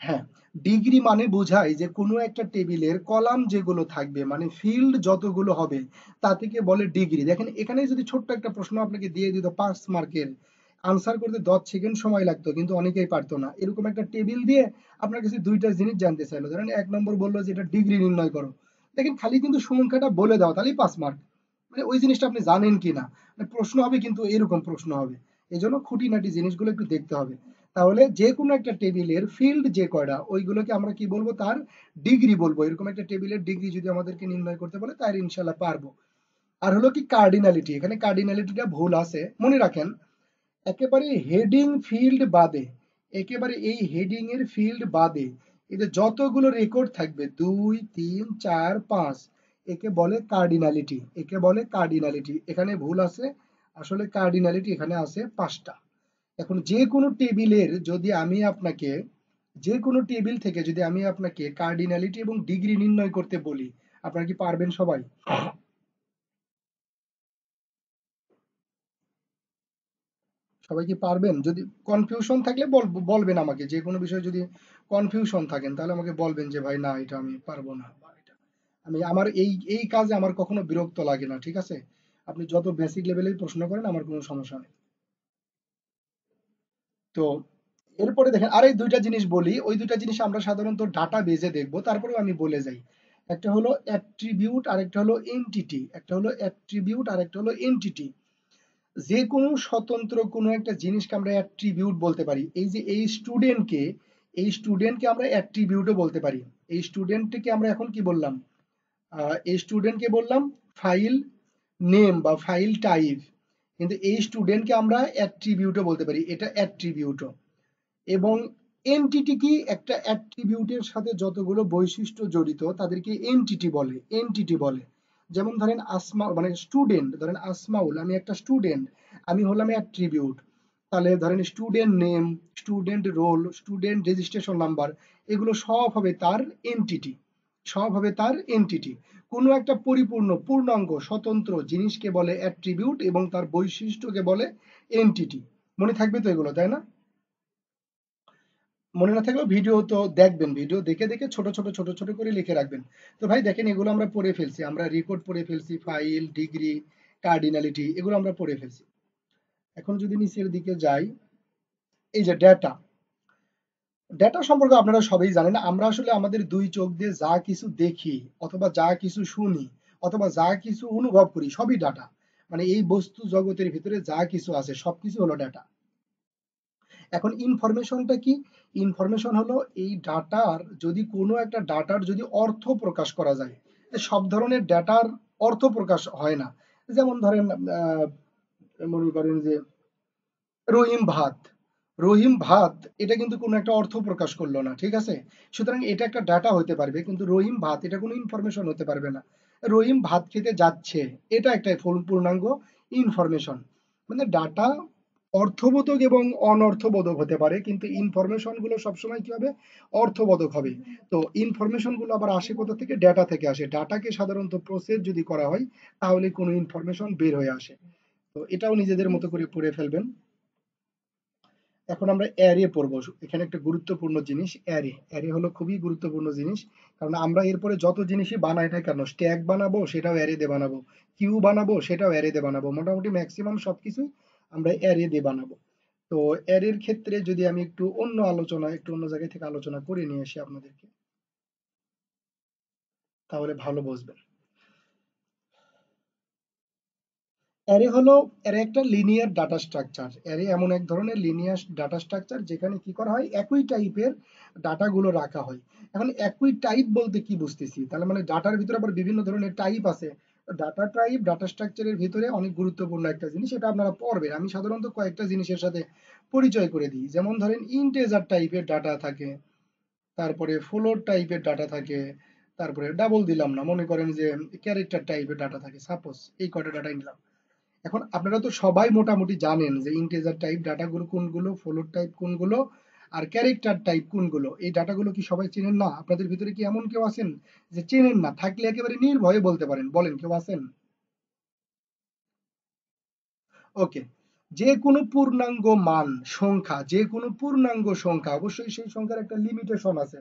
হ্যাঁ, ডিগ্রি মানে বোঝায় যে কোনো একটা টেবিলের কলাম যেগুলো থাকবে, মানে ফিল্ড যতগুলো হবে, তা থেকে বলে ডিগ্রি। দেখেন এখানে যদি ছোট্ট একটা প্রশ্ন আপনাকে দিয়ে দিত 5 মার্কের, আনসার করতে 10 সেকেন্ড সময় লাগতো, কিন্তু অনেকেই পারতো না। এরকম একটা টেবিল দিয়ে আপনার কাছে দুইটা জিনিস জানতে চাইলো, ধরেন 1 নম্বর বললো যে এটা ডিগ্রি নির্ণয় করো, দেখেন খালি কিন্তু সংখ্যাটা বলে দাও, তাহলেই 5 মার্ক। মানে ওই জিনিসটা আপনি জানেন কিনা, মানে প্রশ্ন হবে কিন্তু এরকম প্রশ্ন হবে। এই জন্য খুঁটিনাটি জিনিসগুলো একটু দেখতে হবে। তাহলে যে কোনো একটা টেবিলের ফিল্ড যে কয়টা, ওইগুলোকে আমরা কি বলবো, তার ডিগ্রি বলবো। এরকম একটা টেবিলের ডিগ্রি যদি আমাদেরকে নির্ণয় করতে বলে, তাহলে ইনশাল্লাহ পারবো। আর হলো কি কার্ডিনালিটি, এখানে কার্ডিনালিটিটা ভুল আছে, মনে রাখেন। একেবারে হেডিং ফিল্ড বাদে, একেবারে এই হেডিং এর ফিল্ড বাদে, এতে যতগুলো রেকর্ড থাকবে 2 3 4 5, একে বলে কার্ডিনালিটি, একে বলে কার্ডিনালিটি। এখানে ভুল আছে, আসলে কার্ডিনালিটি এখানে আছে 5টা। এখন যে কোনো টেবিল থেকে যদি আমি আপনাকে কার্ডিনালিটি এবং ডিগ্রি নির্ণয় করতে বলি, আপনারা কি পারবেন সবাই? সবাই কি পারবেন? যদি কনফিউশন থাকলে বলবেন আমাকে, যে কোনো বিষয়ে যদি কনফিউশন থাকেন তাহলে আমাকে বলবেন যে ভাই না এটা আমি পারবো না, বা এটা আমি, আমার এই কাজে আমার কখনো বিরক্ত লাগে না, ঠিক আছে? আপনি যত বেসিক লেভেলেই প্রশ্ন করেন, আমার কোনো সমস্যা নেই। তো এরপরে দেখেন আরে দুইটা জিনিস বলি, ওই দুইটা জিনিস আমরা সাধারণত ডাটা বেজে দেখবো, তারপরেও আমি বলে যাই। একটা হলো অ্যাট্রিবিউট আর একটা হলো এন্টিটি, একটা হলো অ্যাট্রিবিউট আর একটা হলো এন্টিটি। যে কোনো স্বতন্ত্র কোনো একটা জিনিসকে আমরা অ্যাট্রিবিউট বলতে পারি। এই যে এই স্টুডেন্টকে আমরা অ্যাট্রিবিউটও বলতে পারি। এই স্টুডেন্টকে আমরা এখন কি বললাম, এই স্টুডেন্টকে বললাম ফাইল নেম বা ফাইল টাইপ, কিন্তু এই স্টুডেন্টকে আমরা অ্যাট্রিবিউটও বলতে পারি, এটা অ্যাট্রিবিউটও। এবং এন্টিটি কি, একটা অ্যাট্রিবিউটের সাথে যতগুলো বৈশিষ্ট্য জড়িত তাদেরকে এন্টিটি বলে। যেমন ধরেন আসমা, মানে স্টুডেন্ট, ধরেন আসমাউল, আমি একটা স্টুডেন্ট, আমি হলাম অ্যাট্রিবিউট। তাহলে ধরেন student name, student role, student registration number, এগুলো সব হবে তার এন্টিটি। কোনো একটা পূর্ণাঙ্গ স্বতন্ত্র জিনিসকে বলে অ্যাট্রিবিউট এবং তার বৈশিষ্ট্যকে বলে এন্টিটি। মনে থাকবে তো এগুলো, তাই না? মনে না থাকলেও ভিডিও তো দেখবেন, ভিডিও দেখে দেখে ছোট ছোট ছোট ছোট করে লিখে রাখবেন। তো ভাই দেখেন এগুলো আমরা পড়ে ফেলছি, আমরা রেকর্ড পড়ে ফেলছি, ফাইল, ডিগ্রি, কার্ডিনালিটি, এগুলো আমরা পড়ে ফেলছি। এখন যদি নিচের দিকে যাই, এই যে ডেটা, ডেটা সম্পর্কে আপনারা সবাই জানেন। আমরা আসলে আমাদের দুই চোখ দিয়ে যা কিছু দেখি অথবা যা কিছু শুনি অথবা যা কিছু অনুভব করি সবই ডাটা। মানে এই বস্তু জগতের ভিতরে যা কিছু আছে সবকিছু হলো ডাটা। এখন ইনফরমেশনটা কি? ইনফরমেশন হলো এই ডাটার, যদি কোনো একটা ডাটার যদি অর্থ প্রকাশ করা যায়, সব ধরনের ডাটার অর্থ প্রকাশ হয় না। যেমন ধরেন মনে করেন যে রহিম ভাত, রহিম ভাত এটা কিন্তু কোনো একটা অর্থ প্রকাশ করলো না, ঠিক আছে? সুতরাং এটা একটা ডাটা হতে পারবে, কিন্তু রহিম ভাত এটা কোনো ইনফরমেশন হতে পারবে না। রহিম ভাত খেতে যাচ্ছে, এটা একটা পূর্ণাঙ্গ ইনফরমেশন। মানে ডাটা অর্থবোধক এবং অনর্থবোধক হতে পারে, কিন্তু ইনফরমেশন গুলো সবসময় কি হবে? অর্থবোধক হবে। তো ইনফরমেশন গুলো আবার আসে কোথা থেকে? ডাটা থেকে আসে। ডাটাকে সাধারণত প্রসেস যদি করা হয় তাহলে কোনো ইনফরমেশন বের হয়ে আসে। তো এটাও নিজেদের মতো করে পড়ে ফেলবেন। এখন আমরা অ্যারে পড়বো। এখানে একটা গুরুত্বপূর্ণ জিনিস অ্যারে। অ্যারে হলো খুবই গুরুত্বপূর্ণ জিনিস, কারণ আমরা এরপরে যত জিনিসই বানাই না কেন, স্ট্যাক বানাবো সেটাও অ্যারে দিয়ে বানাবো, কিউ বানাবো সেটাও অ্যারে দিয়ে বানাবো, মোটামুটি ম্যাক্সিমাম সবকিছুই আমরা অ্যারে দিয়ে বানাবো। তো অ্যারের ক্ষেত্রে যদি আমি একটু অন্য আলোচনা, একটু অন্য জায়গায় থেকে আলোচনা করে নিয়ে আসি আপনাদেরকে, তাহলে ভালো বুঝবেন। অ্যারে হলো, অ্যারে একটা লিনিয়ার ডাটা স্ট্রাকচার। অ্যারে এমন এক ধরনের লিনিয়ার ডাটা স্ট্রাকচার যেখানে কি করা হয়, একই টাইপের ডাটাগুলো রাখা হয়। এখন একই টাইপ বলতে কি বুঝতেছি? তাহলে মানে ডাটার ভিতরে আবার বিভিন্ন ধরনের টাইপ আছে। ডাটা টাইপ ডাটা স্ট্রাকচারের ভিতরে অনেক গুরুত্বপূর্ণ একটা জিনিস, এটা আপনারা পড়বেন। আমি সাধারণত কয়েকটা জিনিসের সাথে পরিচয় করে দিই। যেমন ধরেন ইন্টেজার টাইপের ডাটা থাকে, তারপরে ফ্লোট টাইপের ডাটা থাকে, তারপরে ডাবল দিলাম না, মনে করেন যে ক্যারেক্টার টাইপের ডাটা থাকে, সাপোজ এই কয়টা ডাটাই নিলাম। এখন আপনারা তো সবাই মোটামুটি জানেন যে ইন্টিজার টাইপ ডাটাগুলো কোনগুলো, ফ্লোট টাইপ কোনগুলো, আর ক্যারেক্টার টাইপ কোনগুলো। এই ডাটাগুলো কি সবাই চেনেন না? আপনাদের ভিতরে কি এমন কেউ আছেন যে চেনেন না? থাকলে একেবারে নির্ভয়ে বলতে পারেন, বলেন কেউ আছেন? ওকে। যে কোনো পূর্ণাঙ্গ মান, সংখ্যা, যে কোনো পূর্ণাঙ্গ সংখ্যা, অবশ্যই সেই সংখ্যার একটা লিমিটেশন আছে।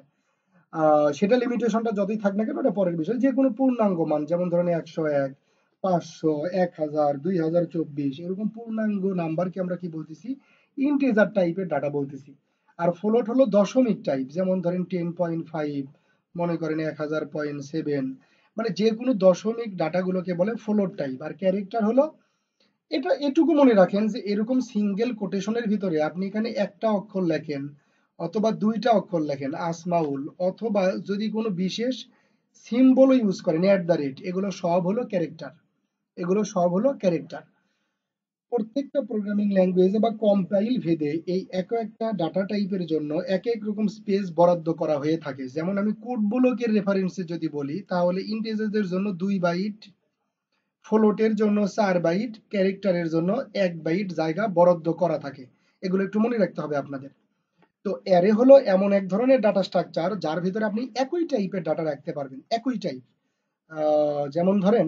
সেটা লিমিটেশনটা যতই থাক না কেন ওটা পরের বিষয়। যে কোনো পূর্ণাঙ্গ মান, যেমন ধরেন 101, 500, 1000, 2024 এরকম পূর্ণাঙ্গ নাম্বারকে আমরা কি বলতেছি? ইন্টিজার টাইপের ডাটা বলতেছি। আর ফ্লোট হলো দশমিক টাইপ, যেমন ধরেন 10.5, মনে করেন 1000.7। মানে যে কোনো দশমিক ডাটাগুলোকে বলে ফ্লোট টাইপ। আর ক্যারেক্টার হলো, এটা এটুকু মনে রাখেন যে এরকম সিঙ্গেল কোটেশনের ভিতরে আপনি এখানে একটা অক্ষর লেখেন অথবা দুইটা অক্ষর লেখেন আসমাউল, অথবা যদি কোনো বিশেষ সিম্বলও ইউজ করেন @, এগুলো সব হলো ক্যারেক্টার। এগুলো সব হলো ক্যারেক্টার। প্রত্যেকটা প্রোগ্রামিং ল্যাঙ্গুয়েজে বা কম্পাইল ভেদে এই এক একটা ডাটা টাইপের জন্য এক এক রকম স্পেস বরাদ্দ করা হয়ে থাকে। যেমন আমি কোড ব্লকের রেফারেন্সে যদি বলি, তাহলে ইন্টিজারদের জন্য 2 বাইট, ফ্লোটের জন্য 4 বাইট, ক্যারেক্টারের জন্য 1 বাইট জায়গা বরাদ্দ করা থাকে। এগুলো একটু মনে রাখতে হবে আপনাদের। তো অ্যারে হলো এমন এক ধরনের ডাটা স্ট্রাকচার যার ভিতরে আপনি একই টাইপের ডাটা রাখতে পারবেন, একই টাইপ। যেমন ধরেন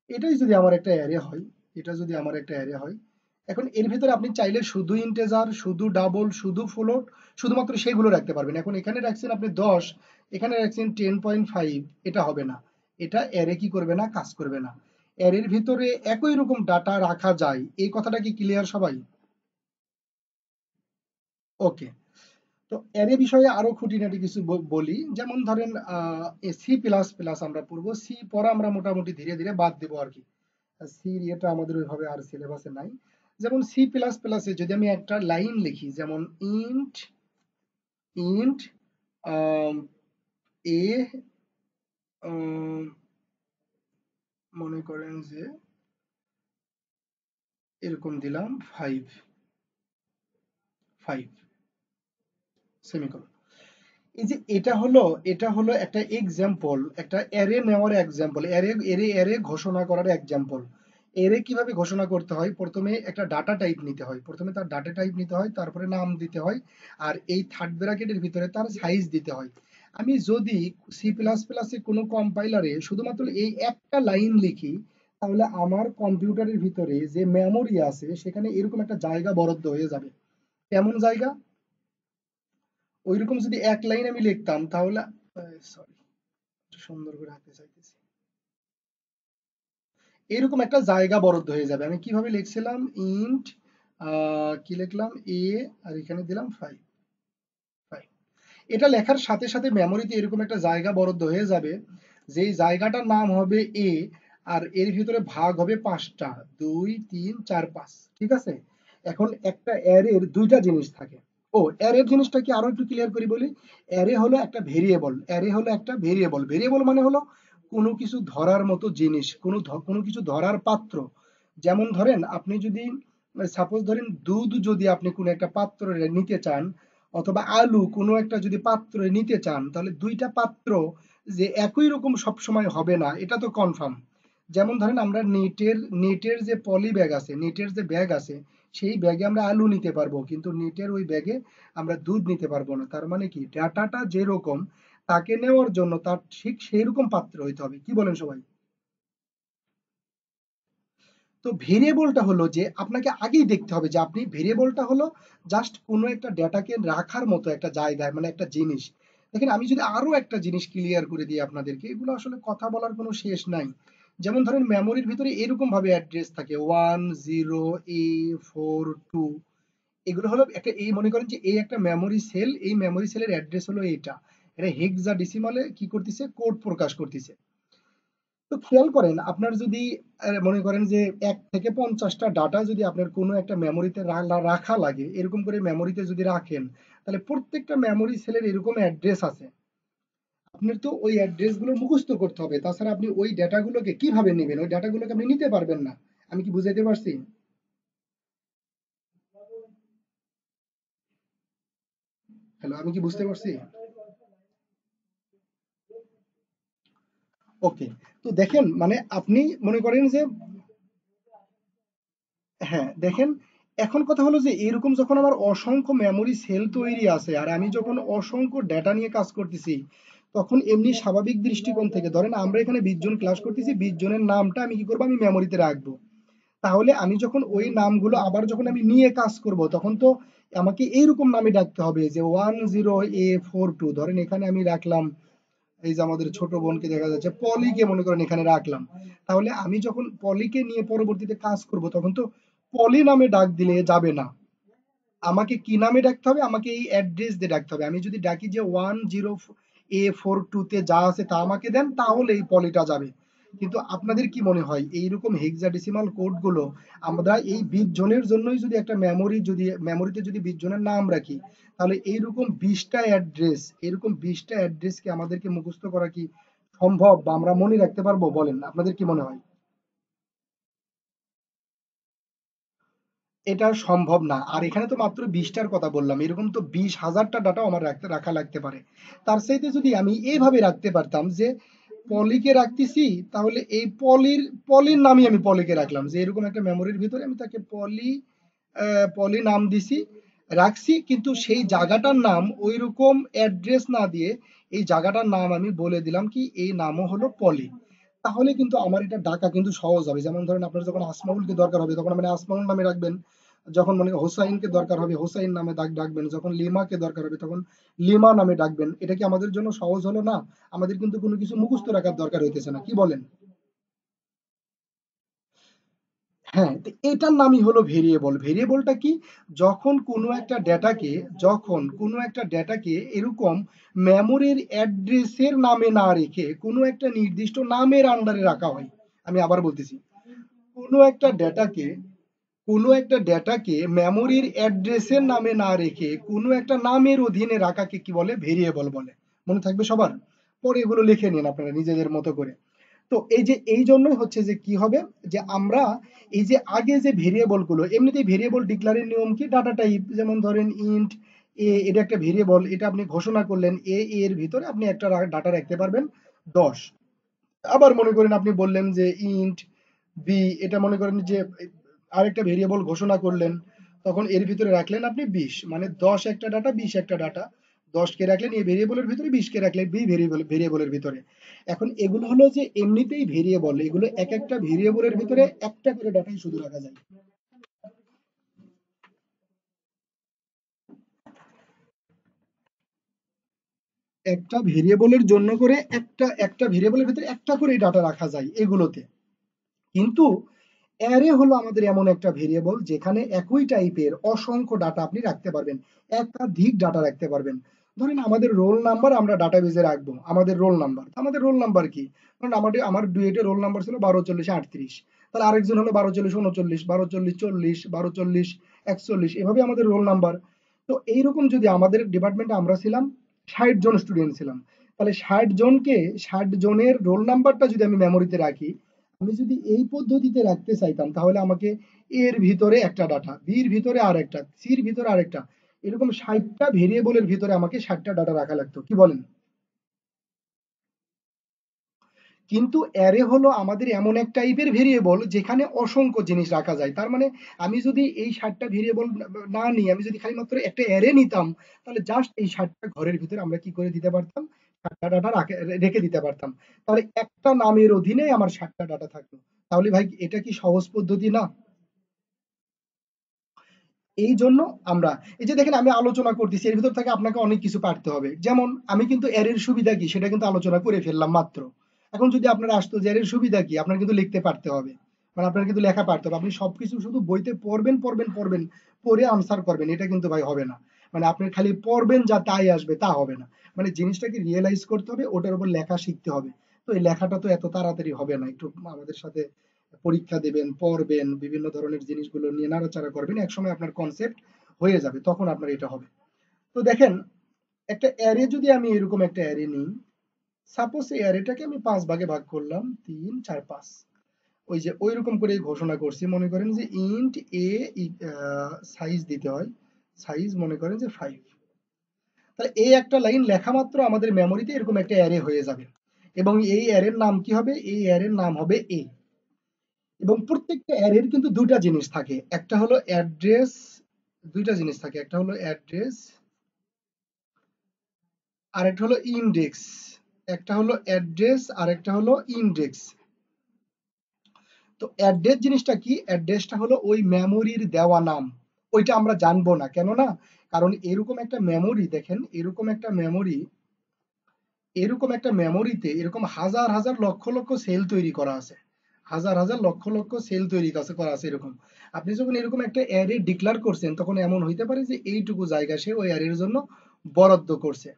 এটাই যদি আমার একটা অ্যারে হয়, এটা যদি আমার একটা অ্যারে হয়, এখন এর ভিতরে আপনি চাইলে শুধু ইন্টেজার, শুধু ডাবল, শুধু ফ্লোট, শুধুমাত্র সেগুলো রাখতে পারবেন। এখন এখানে রাখছেন আপনি 10, এখানে রাখছেন 10.5, এটা হবে না। এটা অ্যারে কি করবে না? কাজ করবে না। অ্যারের ভিতরে একই রকম ডাটা রাখা যায়, এই কথাটা কি ক্লিয়ার সবাই? ওকে। তো অ্যারে বিষয়ে আরো খুঁটিনাটি কিছু বলি। যেমন ধরেন C++ আমরা পড়বো, সি পড়া আমরা মোটামুটি ধীরে ধীরে বাদ দেবো আর কি। সির ইয়েটা আমাদের ওইভাবে আর সিলেবাসে নাই। যেমন C++ এ যদি আমি একটা লাইন লিখি, যেমন ইন্ট ইন্ট এ, মনে করেন যে এরকম দিলাম 5 5 সেমিকোলন। এই যে এটা হলো একটা এক্সাম্পল, একটা অ্যারে নেওয়ার এক্সাম্পল, অ্যারে ঘোষণা করার এক্সাম্পল। অ্যারে কিভাবে ঘোষণা করতে হয়? প্রথমে একটা ডাটা টাইপ নিতে হয়, প্রথমে তার ডাটা টাইপ নিতে হয়, তারপরে নাম দিতে হয়, আর এই থার্ড ব্র্যাকেটের ভিতরে তার সাইজ দিতে হয়। আমি যদি C++ এ কোনো কম্পাইলারে শুধুমাত্র এই একটা লাইন লিখি, তাহলে আমার কম্পিউটারের ভিতরে যে মেমোরি আছে সেখানে এরকম একটা জায়গা বরাদ্দ হয়ে যাবে। কেমন জায়গা? ওইরকম যদি এক লাইন আমি লিখতাম তাহলে, সরি, সুন্দর করে হাতে চাইতেছি, এরকম একটা জায়গা বরাদ্দ হয়ে যাবে। আমি কিভাবে লিখছিলাম? ইন্ট কি লিখলাম, এ আর এখানে দিলাম 5। এটা লেখার সাথে সাথে মেমোরিতে এরকম একটা জায়গা বরাদ্দ হয়ে যাবে, যেই জায়গাটার নাম হবে এ, আর এর ভিতরে ভাগ হবে 5টা, 2 3 4 5। ঠিক আছে, এখন একটা অ্যারের দুইটা জিনিস থাকে। ও, অ্যারের জিনিসটা কি আরো একটু ক্লিয়ার করি বলি। অ্যারে হলো একটা ভেরিয়েবল, অ্যারে হলো একটা ভেরিয়েবল, ভেরিয়েবল মানে হলো কোনো কিছু ধরার মতো জিনিস, কোনো কিছু ধরার পাত্র। যেমন ধরেন আপনি যদি সাপোজ ধরেন দুধ যদি আপনি কোনো একটা পাত্রে নিতে চান, অথবা আলু কোনো একটা যদি পাত্রে নিতে চান, তাহলে দুইটা পাত্র যে একই রকম সবসময় হবে না, এটা তো কনফার্ম। যেমন ধরেন আমরা নেটের যে পলি ব্যাগ আছে, নেটের যে ব্যাগ আছে, সেই ব্যাগে আমরা আলু নিতে পারবো, কিন্তু নেটের ওই ব্যাগে আমরা দুধ নিতে পারবো না। তার মানে কি, ডাটাটা যেরকম, তাকে নেওয়ার জন্য তার ঠিক সেই রকম পাত্র হইতে হবে। কি বলেন সবাই? তো ভেরিয়েবলটা হলো যে আপনাকে আগেই দেখতে হবে যে আপনি ভেরিয়েবলটা হলো জাস্ট কোনো একটা ডেটাকে রাখার মতো একটা জায়গায়, মানে একটা জিনিস। দেখেন, আমি যদি আরো একটা জিনিস ক্লিয়ার করে দিই আপনাদেরকে, এগুলো আসলে কথা বলার কোনো শেষ নাই। যেমন ধরেন মেমোরির ভিতরে এরকম ভাবে অ্যাড্রেস থাকে 10A42। এগুলো হলো একটা, এই মনে করেন যে এই একটা মেমোরি সেল, এই মেমোরি সেলের অ্যাড্রেস হলো এটা। এটা হেক্সাডেসিমালে কি করতেছে, কোড প্রকাশ করতেছে। তো খেয়াল করেন, আপনার যদি মনে করেন যে 1 থেকে 50টা ডাটা যদি আপনার কোনো একটা মেমোরিতে রাখা লাগে, এরকম করে মেমোরিতে যদি রাখেন, তাহলে প্রত্যেকটা মেমোরি সেলের এরকম অ্যাড্রেস আছে। আপনার তো ওই অ্যাড্রেস গুলো মুখস্থ করতে হবে, তাছাড়া আপনি ওই ডেটাগুলোকে কিভাবে নেবেন, ওই ডেটাগুলোকে আপনি নিতে পারবেন না। আমি কি বুঝাইতে পারছি? হ্যালো, আমি কি বুঝতে পারছি? ওকে। তো দেখেন, মানে আপনি মনে করেন যে, হ্যাঁ দেখেন, এখন কথা হলো যে এরকম যখন আমার অসংখ্য মেমোরি সেল তৈরি আছে, আর আমি যখন অসংখ্য ডেটা নিয়ে কাজ করতেছি, তখন এমনি স্বাভাবিক দৃষ্টিকোণ থেকে ধরেন আমরা এখানে 20 জন ক্লাস করতেছি, 20 জনের নামটা আমি কি করবো, আমি মেমোরিতে রাখবো। তাহলে আমি যখন ওই নামগুলো আবার যখন আমি নিয়ে কাজ করব, তখন তো আমাকে এইরকম নামে ডাকতে হবে যে 10A42। ধরেন এখানে আমি রাখলাম, এই যে আমাদের ছোট বোনকে দেখা যাচ্ছে পলিকে মনে করেন এখানে রাখলাম। তাহলে আমি যখন পলিকে নিয়ে পরবর্তীতে কাজ করব, তখন তো পলি নামে ডাক দিলে যাবে না। আমাকে কি নামে ডাকতে হবে, আমাকে এই অ্যাড্রেস দিয়ে ডাকতে হবে। আমি যদি ডাকি যে 10A42-তে যা আছে তা আমাকে দেন, তাহলে এই পলিটা যাবে। কিন্তু আপনাদের কি মনে হয়, এইরকম হেক্সাডেসিমাল কোড গুলো আমরা এই 20 জনের জন্যই যদি একটা মেমোরি, যদি মেমোরিতে যদি 20 জনের নাম রাখি, তাহলে এইরকম 20টা অ্যাড্রেস, এরকম 20টা অ্যাড্রেসকে আমাদেরকে মুখস্থ করা কি সম্ভব, বা আমরা মনে রাখতে পারবো? বলেন, আপনাদের কি মনে হয়? এটা সম্ভব না। আর এখানে তো মাত্র 20টার কথা বললাম, এরকম তো 20,000টা ডাটাও আমার রাখা লাগতে পারে। তার চাইতে যদি আমি এইভাবে রাখতে পারতাম যে পলিকে রাখতেছি, তাহলে এই পলির নামই আমি পলিকে রাখলাম, যে এরকম একটা মেমোরির ভিতরে আমি তাকে পলি নাম দিছি, রাখছি, কিন্তু সেই জায়গাটার নাম ওই রকম অ্যাড্রেস না দিয়ে এই জায়গাটার নাম আমি বলে দিলাম কি, এই নামও হলো পলি। তাহলে কিন্তু আমার এটা ডাকা কিন্তু সহজ হবে। যেমন ধরেন আপনার যখন আসমাউলকে দরকার হবে, তখন মানে আসমাউল নামে রাখবেন। যখন মনে করেন হোসাইনকে দরকার হবে, হোসাইন নামে ডাকবেন। যখন লিমাকে দরকার হবে, তখন লিমা নামে ডাকবেন। এটা কি আমাদের জন্য সহজ হলো না? আমাদের কিন্তু কোনো কিছু মুখস্থ রাখার দরকার হইতেছে না। কি বলেন? হ্যাঁ, তো এটার নামই হলো ভেরিয়েবল। ভেরিয়েবলটা কি, যখন কোনো একটা ডেটাকে, যখন কোনো একটা ডেটাকে এরকম মেমোরির অ্যাড্রেসের নামে না রেখে কোনো একটা নির্দিষ্ট নামের আন্ডারে রাখা হয়। আমি আবার বলতেছি, কোনো একটা ডেটাকে, কোনো একটা ডেটাকে মেমোরির অ্যাড্রেসের নামে না রেখে কোনো একটা নামের অধীনে রাখাকে কি বলে, ভেরিয়েবল বলে। মনে থাকবে সবার? পরে এগুলো লিখে নিন আপনারা নিজেদের মতো করে। তো এই যে এই জন্যই হচ্ছে যে কি হবে, যে আমরা এই যে আগে যে ভেরিয়েবল গুলো, এমনিতেই ভেরিয়েবল ডিক্লারের নিয়ম কি, ডাটা টাইপ, যেমন ধরেন ইন্ট এ, এটা একটা ভেরিয়েবল, এটা আপনি ঘোষণা করলেন এ, এর ভিতরে আপনি একটা ডাটা রাখতে পারবেন 10। আবার মনে করেন আপনি বললেন যে ইন্ট বি, এটা মনে করেন যে আরেকটা ভেরিয়েবল ঘোষণা করলেন, তখন এর ভিতরে রাখলেন আপনি 20, মানে 10 একটা ডাটা, 20 একটা ডাটা। 10 কে রাখলেন এই ভেরিয়েবলের ভিতরে, 20 কে রাখলেন বি ভেরিয়েবলের ভিতরে। এখন এগুলো হলো যে এমনিতেই ভেরিয়েবল, এগুলো এক একটা ভেরিয়েবলের ভিতরে একটা করে ডাটাই শুধু রাখা যায়। একটা ভেরিয়েবলের জন্য করে একটা একটা ভেরিয়েবলের ভিতরে একটা করে ডাটা রাখা যায় এগুলোতে। কিন্তু অ্যারে হলো আমাদের এমন একটা ভেরিয়েবল যেখানে একই টাইপের অসংখ্য ডাটা আপনি রাখতে পারবেন, একাধিক ডাটা রাখতে পারবেন। ধরেন আমাদের রোল নাম্বার আমরা ডাটাবেজে রাখবো, আমাদের রোল নাম্বার কি, কারণ আমার ডুয়েটে রোল নাম্বার ছিল 124038, তাহলে আরেকজন হলো 124039, 124040, 124041, এভাবে আমাদের রোল নাম্বার। তো এইরকম যদি আমাদের ডিপার্টমেন্টে আমরা ছিলাম 60 জন স্টুডেন্ট ছিলাম, তাহলে 60 জনের রোল নাম্বারটা যদি আমি মেমোরিতে রাখি, আমি যদি এই পদ্ধতিতে রাখতে চাইতাম তাহলে আমাকে এর ভিতরে একটা ডাটা, বির ভিতরে আরেকটা, সির ভিতরে আরেকটা, এরকম 60টা ভেরিয়েবলের ভিতরে আমাকে 60টা ডাটা রাখা লাগতো, কি বলেন? কিন্তু অ্যারে হলো আমাদের এমন এক টাইপের ভেরিয়েবল যেখানে অসংখ্য জিনিস রাখা যায়। তার মানে আমি যদি এই 60টা ভেরিয়েবল না নিয়ে আমি যদি খালি মাত্র একটা অ্যারে নিতাম, তাহলে জাস্ট এই 60টা ঘরের ভিতরে আমরা কি করে দিতে পারতাম, 60টা ডাটা রেখে দিতে পারতাম। তাহলে একটা নামের অধীনে আমার 60টা ডাটা থাকলো। তাহলে ভাই এটা কি সহজ পদ্ধতি না? এই জন্য আমরা, এই যে দেখেন আমি আলোচনা করতেছি, এর ভিতর থেকে আপনাকে অনেক কিছু পারতে হবে। যেমন আমি কিন্তু অ্যারের সুবিধা কি সেটা কিন্তু আলোচনা করে ফেললাম মাত্র। এখন যদি আপনার আসতো যে অ্যারের সুবিধা কি, আপনার কিন্তু লিখতে পারতে হবে, মানে আপনার কিন্তু লেখা পারতে হবে। আপনি সবকিছু শুধু বইতে পড়বেন পড়বেন পড়বেন, পড়ে আনসার করবেন, এটা কিন্তু ভাই হবে না। মানে আপনি খালি পড়বেন যা তাই আসবে তা হবে না। মানে জিনিসটাকে রিয়েলাইজ করতে হবে, ওটার উপর লেখা শিখতে হবে। তো এই লেখাটা তো এত তাড়াতাড়ি হবে না, একটু আমাদের সাথে পরীক্ষা দেবেন, পড়বেন, বিভিন্ন ধরনের জিনিসগুলো নিয়ে নাড়াচাড়া করবেন, একসময় আপনার কনসেপ্ট হয়ে যাবে, তখন আপনার এটা হবে। তো দেখেন, একটা অ্যারে যদি আমি এরকম একটা অ্যারে নিই, সাপোজ এই অ্যারেটাকে আমি 5 ভাগে ভাগ করলাম, 3 4 5, ওই যে ওই রকম করে ঘোষণা করছি। মনে করেন যে ইন্ট এ সাইজ দিতে হয়, সাইজ মনে করেন যে 5। তাহলে এই একটা লাইন লেখা মাত্র আমাদের মেমোরিতে এরকম একটা অ্যারে হয়ে যাবে, এবং এই অ্যারের নাম কি হবে, এই অ্যারের নাম হবে এ। এবং প্রত্যেকটা অ্যারের কিন্তু দুটা জিনিস থাকে, একটা হলো অ্যাড্রেস, দুইটা জিনিস থাকে, একটা হলো অ্যাড্রেস আর একটা হলো ইন্ডেক্স। একটা হলো অ্যাড্রেস আর একটা হলো ইন্ডেক্স। তো অ্যাড্রেস জিনিসটা কি, অ্যাড্রেসটা হলো ওই মেমোরির দেওয়া নাম, ওইটা আমরা জানবো না, কেন না, কারণ এরকম একটা মেমোরি, দেখেন এরকম একটা মেমোরিতে এরকম হাজার হাজার লক্ষ লক্ষ সেল তৈরি করা আছে, হাজার হাজার লক্ষ লক্ষ সেল তৈরি করা আছে এরকম। আপনি যখন এরকম একটা অ্যারে ডিক্লার করছেন, তখন এমন হইতে পারে যে এইটুকু জায়গা সে ওই অ্যারের জন্য বরাদ্দ করছে,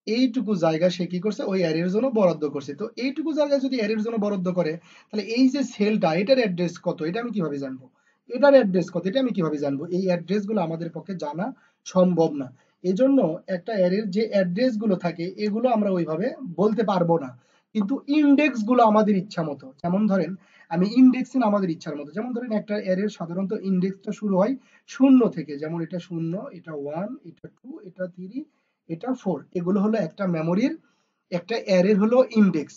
এইটুকু জায়গা সে কি করছে ওই অ্যারের জন্য বরাদ্দ করছে। তো এইটুকু জায়গা যদি অ্যারের জন্য বরাদ্দ করে, তাহলে এই যে সেলটা, এটার অ্যাড্রেস কত এটা আমি কিভাবে জানবো, এটার অ্যাড্রেস কত এটা আমি কিভাবে জানবো, এই অ্যাড্রেস গুলো আমাদের পক্ষে জানা সম্ভব না। এজন্য একটা অ্যারের যে অ্যাড্রেস গুলো থাকে এগুলো আমরা ওইভাবে বলতে পারবো না। কিন্তু ইন্ডেক্স গুলো আমাদের ইচ্ছা মতো, যেমন ধরেন আমি ইন্ডেক্স আমাদের ইচ্ছার মতো, যেমন ধরেন একটা অ্যারের সাধারণত ইন্ডেক্সটা শুরু হয় 0 থেকে, যেমন এটা 0, এটা 1, এটা 2, এটা 3, এটা 4, এগুলো হলো একটা মেমোরির, একটা অ্যারের হলো ইন্ডেক্স।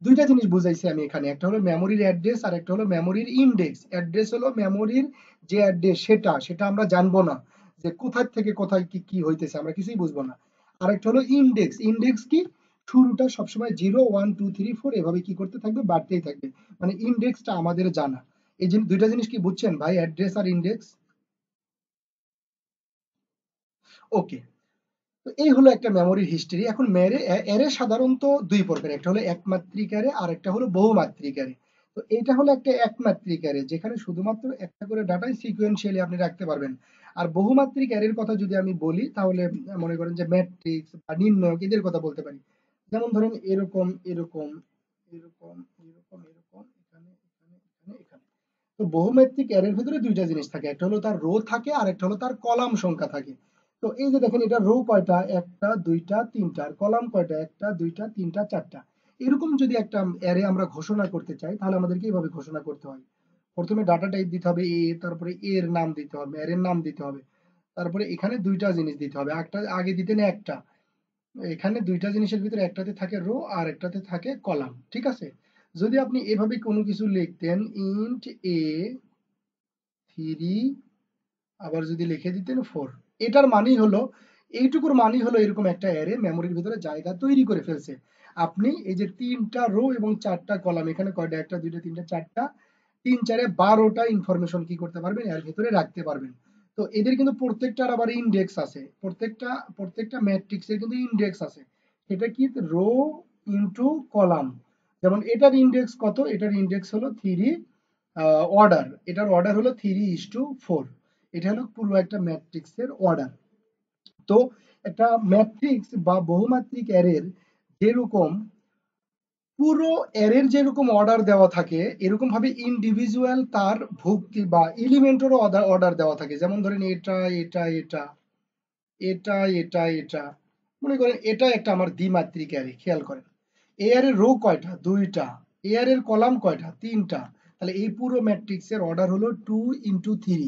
দুইটা জিনিস বুঝাইছি আমি এখানে, একটা হলো মেমোরির অ্যাড্রেস আর একটা হলো মেমোরির ইন্ডেক্স। অ্যাড্রেস হলো মেমোরির যে অ্যাড্রেস সেটা সেটা আমরা জানবো না, যে কোথায় থেকে কোথায় কি কি হইতেছে আমরা কিছুই বুঝবো না। আর একটা হলো ইন্ডেক্স, ইন্ডেক্স কি, শুরুটা সবসময় 0 1 2 3 4 এভাবে কি করতে থাকবে, বাড়তেই থাকবে, মানে ইন্ডেক্সটা আমাদের জানা। এই দুইটা জিনিস কি বুঝছেন ভাই, অ্যাড্রেস আর ইন্ডেক্স? ওকে। তো এই হলো একটা মেমোরির হিস্ট্রি। এখন অ্যারে সাধারণত দুই প্রকার, একটা হলো একমাত্রিক অ্যারে আর একটা হলো বহুমাত্রিক অ্যারে। তো এটা হলো একটা একমাত্রিক অ্যারে যেখানে শুধুমাত্র একটা করে ডাটাই সিকোয়েন্সিয়ালি আপনি রাখতে পারবেন। আর বহুমাত্রিক অ্যারের কথা যদি আমি বলি তাহলে মনে করেন যে ম্যাট্রিক্স বা নির্ণয়ক এদের কথা বলতে পারি। যেমন ধরেন এরকম এরকম এরকম এরকম এরকম, এখানে এখানে এখানে এখানে। তো বহুমাত্রিক অ্যারের ভিতরে দুইটা জিনিস থাকে, একটা হলো তার রো থাকে আর একটা হলো তার কলাম সংখ্যা থাকে। তো এই যে দেখেন এটা রো কয়টা, একটা দুইটা তিনটা, আর কলাম কয়টা, একটা দুইটা তিনটা চারটা। এরকম যদি একটা অ্যারে আমরা ঘোষণা করতে চাই তাহলে আমাদেরকে এইভাবে ঘোষণা করতে হয়। প্রথমে ডাটা টাইপ দিতে হবে এ, তারপরে এর নাম দিতে হবে, অ্যারের নাম দিতে হবে, তারপরে এখানে দুইটা জিনিস দিতে হবে, একটা আগে দিতেন একটা, এখানে দুইটা জিনিসের ভিতরে একটাতে থাকে রো আর একটাতে থাকে কলাম, ঠিক আছে। যদি আপনি এভাবে কোনো কিছু লিখতেন ইন্ট এ 3, আবার যদি লিখে দিতেন 4, এটার মানেই হলো, এইটুকুর মানেই হলো এরকম একটা অ্যারে মেমোরির ভিতরে জায়গা তৈরি করে ফেলছে। আপনি এই যে তিনটা রো এবং চারটা কলাম, এখানে কয়টা, একটা দুইটা তিনটা চারটা, 3 4 12টা ইনফরমেশন কি করতে পারবেন এর ভিতরে রাখতে পারবেন। তো এদের কিন্তু প্রত্যেকটার আবার ইন্ডেক্স আছে, প্রত্যেকটা ম্যাট্রিক্সের কিন্তু ইন্ডেক্স আছে। এটা কি, রো ইনটু কলাম। যেমন এটার ইন্ডেক্স কত, এটার ইন্ডেক্স হলো 3, অর্ডার, এটার অর্ডার হলো 3:4। এটা হলো পুরো একটা ম্যাট্রিক্সের অর্ডার। তো একটা ম্যাট্রিক্স বা বহুমাত্রিক অ্যারের যেরকম পুরো অ্যারের যেরকম অর্ডার দেওয়া থাকে, এরকম ভাবে ইন্ডিভিজুয়াল তার ভুক্তি বা এলিমেন্টেরও অর্ডার দেওয়া থাকে। যেমন ধরেন এটা এটা এটা এটা এটা এটা, মনে করেন এটা একটা আমার দ্বিমাত্রিক অ্যারে, খেয়াল করেন এ আর এর রো কয়টা, দুইটা, এ আর এর কলাম কয়টা, তিনটা। তাহলে এই পুরো ম্যাট্রিক্সের অর্ডার হলো 2 × 3।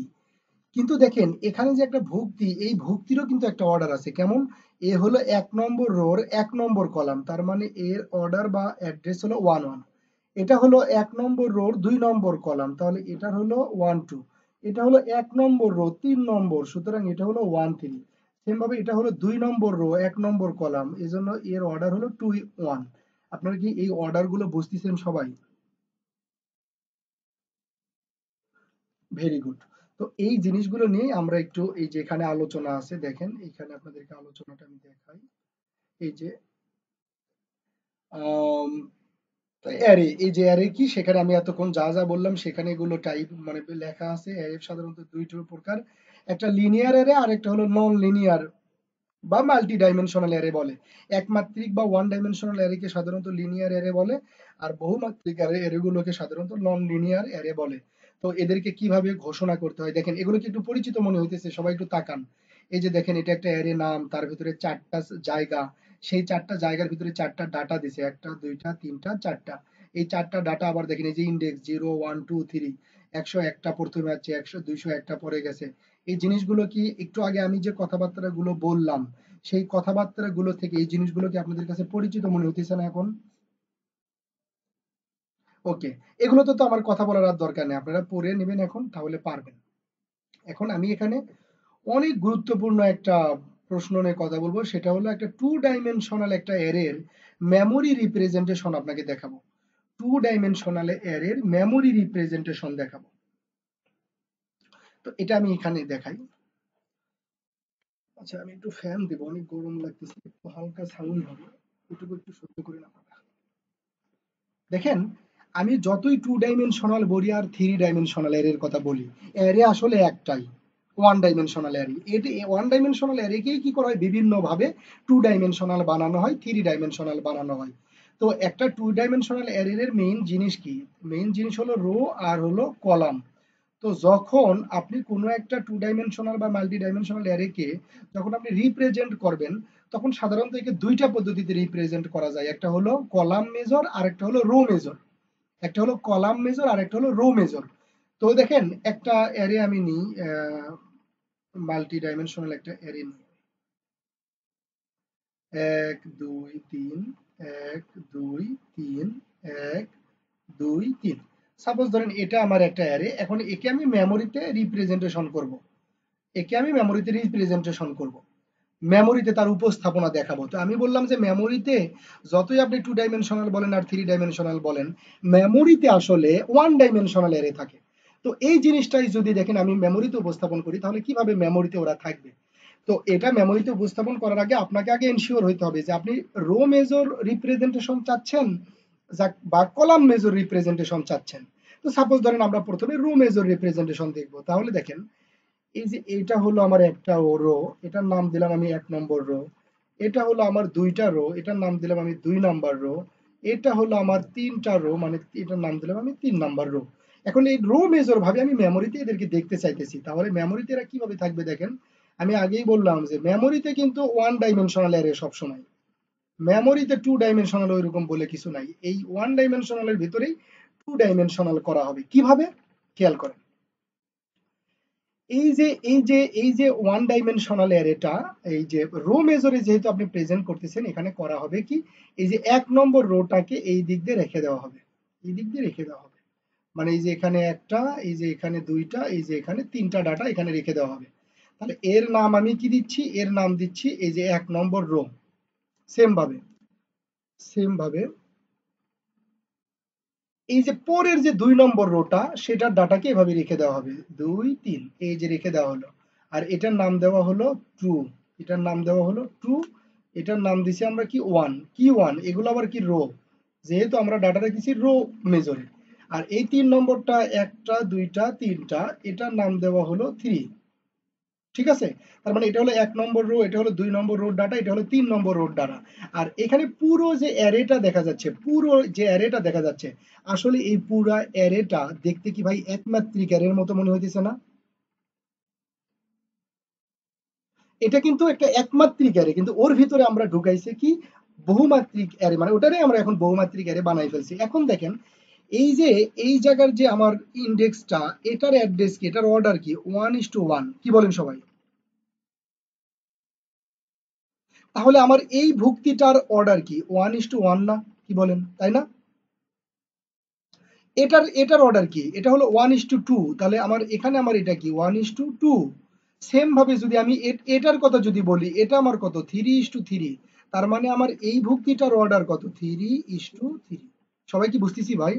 কিন্তু দেখেন এখানে যে একটা ভুক্তি, এই ভুক্তিরও কিন্তু একটা অর্ডার আছে। কেমন? এ হলো 1 নম্বর রোর 1 নম্বর কলাম, তার মানে এর অর্ডার বা অ্যাড্রেস হলো 1 1। এটা হলো 1 নম্বর রোর 2 নম্বর কলাম, তাহলে এটা হলো 1 2। এটা হলো 1 নম্বর রো 3 নম্বর, সুতরাং এটা হলো 1 3। সেম ভাবে এটা হলো 2 নম্বর রো 1 নম্বর কলাম, এজন্য এর অর্ডার হলো 2 1। আপনারা কি এই অর্ডার গুলো বুঝতেছেন সবাই? Very good. তো এই জিনিসগুলো নিয়ে আমরা একটু, এই যে এখানে আলোচনা আছে, দেখেন এখানে আপনাদেরকে আলোচনাটা আমি দেখাই। এই যে অ্যারে, এই যে অ্যারে কি, সেখানে আমি এতক্ষণ যা যা বললাম সেখানে এগুলো টাইপ মানে লেখা আছে। অ্যারে সাধারণত দুইটা প্রকার, একটা লিনিয়ার অ্যারে আর একটা হলো নন লিনিয়ার বা মাল্টি ডাইমেনশনাল অ্যারে বলে। একমাত্রিক বা ওয়ান ডাইমেনশনাল অ্যারেকে সাধারণত লিনিয়ার অ্যারে বলে, আর বহুমাত্রিক অ্যারেগুলোকে সাধারণত নন লিনিয়ার অ্যারে বলে। তো এদেরকে কিভাবে ঘোষণা করতে হয় দেখেন, এগুলো কি একটু পরিচিত মনে হইতেছে? সবাই একটু তাকান। এই যে দেখেন এটা একটা অ্যারে নাম, তার ভিতরে 4টা জায়গা, সেই 4টা জায়গার ভিতরে 4টা ডাটা দিছে, 1টা 2টা 3টা 4টা। এই 4টা ডাটা আবার দেখেন এই যে ইন্ডেক্স 0 1 2 3, 101টা প্রথমে আছে, 100 201টা পরে গেছে। এই জিনিসগুলো কি একটু আগে আমি যে কথাবার্তা গুলো বললাম, সেই কথাবার্তা গুলো থেকে এই জিনিসগুলো কি আপনাদের কাছে পরিচিত মনে হইতেছে না এখন? ওকে, এগুলো তো আমার কথা বলার আর দরকার নেই, আপনারা পড়ে নেবেন এখন, তাহলে পারবেন। এখন আমি এখানে অনেক গুরুত্বপূর্ণ একটা প্রশ্ন নিয়ে কথা বলবো, সেটা হলো একটা 2 ডাইমেনশনাল একটা অ্যারের মেমোরি রিপ্রেজেন্টেশন আপনাকে দেখাবো। 2 ডাইমেনশনাল অ্যারের মেমোরি রিপ্রেজেন্টেশন দেখাবো। তো এটা আমি এখানে দেখাই। আচ্ছা, আমি একটু ফ্যান দেবো, অনেক গরম লাগতেছে, একটু হালকা সাউন্ড হবে, এটুকু একটু সহ্য করে না। দেখেন, আমি যতই 2 ডাইমেনশনাল বলি আর 3 ডাইমেনশনাল অ্যারের কথা বলি, অ্যারে আসলে একটাই, 1 ডাইমেনশনাল অ্যারে। এটি 1 ডাইমেনশনাল অ্যারেকেই কি করা হয়, বিভিন্ন ভাবে 2 ডাইমেনশনাল বানানো হয়, 3 ডাইমেনশনাল বানানো হয়। তো একটা 2 ডাইমেনশনাল অ্যারের মেইন জিনিস কি? মেইন জিনিস হলো রো আর হলো কলাম। তো যখন আপনি কোনো একটা 2 ডাইমেনশনাল বা মাল্টি ডাইমেনশনাল অ্যারেকে যখন আপনি রিপ্রেজেন্ট করবেন, তখন সাধারণত একে দুইটা পদ্ধতিতে রিপ্রেজেন্ট করা যায়। একটা হলো কলাম মেজর আর একটা হলো রো মেজর। একটা হলো কলাম মেজর আর একটা হলো রো মেজর। তো দেখেন একটা অ্যারে আমি নিই, মাল্টি ডাইমেনশনাল একটা অ্যারে নিই, 1 2 3 1 2 3 1 2 3। সাপোজ ধরেন এটা আমার একটা অ্যারে, এখন একে আমি মেমোরিতে রিপ্রেজেন্টেশন করব। একে আমি মেমোরিতে রিপ্রেজেন্টেশন করব, মেমোরিতে তার উপস্থাপনা দেখাবো। তো আমি বললাম যে মেমোরিতে যতই আপনি 2 ডাইমেনশনাল বলেন আর 3 ডাইমেনশনাল বলেন, মেমোরিতে আসলে 1 ডাইমেনশনাল অ্যারে থাকে। তো এই জিনিসটাই যদি দেখেন আমি মেমোরিতে উপস্থাপন করি, তাহলে কিভাবে মেমোরিতে ওরা থাকবে? তো এটা মেমোরিতে উপস্থাপন করার আগে আপনাকে আগে এনশিওর হইতে হবে যে আপনি রো মেজর রিপ্রেজেন্টেশন চাচ্ছেন বা কলাম মেজর রিপ্রেজেন্টেশন চাচ্ছেন। তো সাপোজ ধরেন আমরা প্রথমে রো মেজর রিপ্রেজেন্টেশন দেখবো। তাহলে দেখেন এই যে এটা হলো আমার একটা রো, এটার নাম দিলাম আমি 1 নম্বর রো। এটা হলো আমার 2টা রো, এটার নাম দিলাম আমি 2 নাম্বার রো। এটা হলো আমার 3টা রো, মানে এটার নাম দিলাম আমি 3 নাম্বার রো। এখন এই রো মেজর ভাবে আমি মেমোরিতে এদেরকে দেখতে চাইতেছি, তাহলে মেমোরিতে এরা কিভাবে থাকবে দেখেন। আমি আগেই বললাম যে মেমোরিতে কিন্তু 1 ডাইমেনশনাল অ্যারে সবসময়, মেমোরিতে 2 ডাইমেনশনাল ওইরকম বলে কিছু নাই। এই 1 ডাইমেনশনালের ভিতরেই 2 ডাইমেনশনাল করা হবে। কিভাবে? খেয়াল করেন, এই যে 1 ডাইমেনশনাল অ্যারেটা, এই যে রো মেজরে যেহেতু আপনি প্রেজেন্ট করতেছেন, এখানে করা হবে কি, এই যে 1 নম্বর রোটাকে এই দিক দিয়ে রেখে দেওয়া হবে, এই দিক দিয়ে রেখে দেওয়া হবে। মানে এই যে এখানে একটা, এই যে এখানে 2টা, এই যে এখানে 3টা ডাটা এখানে রেখে দেওয়া হবে। তাহলে এর নাম আমি কি দিচ্ছি? এর নাম দিচ্ছি এই যে 1 নম্বর রো। সেম ভাবে, সেম ভাবে এই যে পরের যে 2 নম্বর রোটা, সেটার ডাটাকে এভাবে রেখে দেওয়া হবে, 2 3, এই যে রেখে দেওয়া হলো। আর এটার নাম দেওয়া হলো ট্রু, এটার নাম দেওয়া হলো ট্রু, এটার নাম দিছি আমরা কি ওয়ান। কি ওয়ান? এগুলো আবার কি রো, যেহেতু আমরা ডাটা রেখেছি রো মেজরে। আর এই 3 নম্বরটা একটা দুইটা তিনটা, এটার নাম দেওয়া হলো 3। ঠিক আছে, তার মানে এটা হলো 1 নম্বর রো, এটা হলো 2 নম্বর রোর ডাটা, এটা হলো 3 নম্বর রোর ডাটা। আর এখানে পুরো যে অ্যারেটা দেখা যাচ্ছে, পুরো যে অ্যারেটা দেখা যাচ্ছে, আসলে এই পুরা অ্যারেটা দেখতে কি ভাই একমাত্রিক অ্যারের মতো মনে হইতেছে না? এটা কিন্তু একটা একমাত্রিক অ্যারে, কিন্তু ওর ভিতরে আমরা ঢুকাইছি কি বহুমাত্রিক অ্যারে, মানে ওটারে আমরা এখন বহুমাত্রিক অ্যারে বানাই ফেলছি। এখন দেখেন এই যে এই জায়গার যে আমার ইন্ডেক্সটা, এটার অ্যাড্রেস কি, এটার অর্ডার কি 1:1, কি বলেন সবাই? তাহলে আমার এই ভুক্তিটার অর্ডার কি 1:1 না, কি বলেন, তাই না? এটার এটার অর্ডার কি, এটা হলো 1:2, তাহলে আমার এখানে আমার এটা কি 1:2। সেম ভাবে যদি আমি এটার কথা যদি বলি, এটা আমার কত 3:3, তার মানে আমার এই ভুক্তিটার অর্ডার কত 3:3। সবাই কি বুঝতেছি ভাই?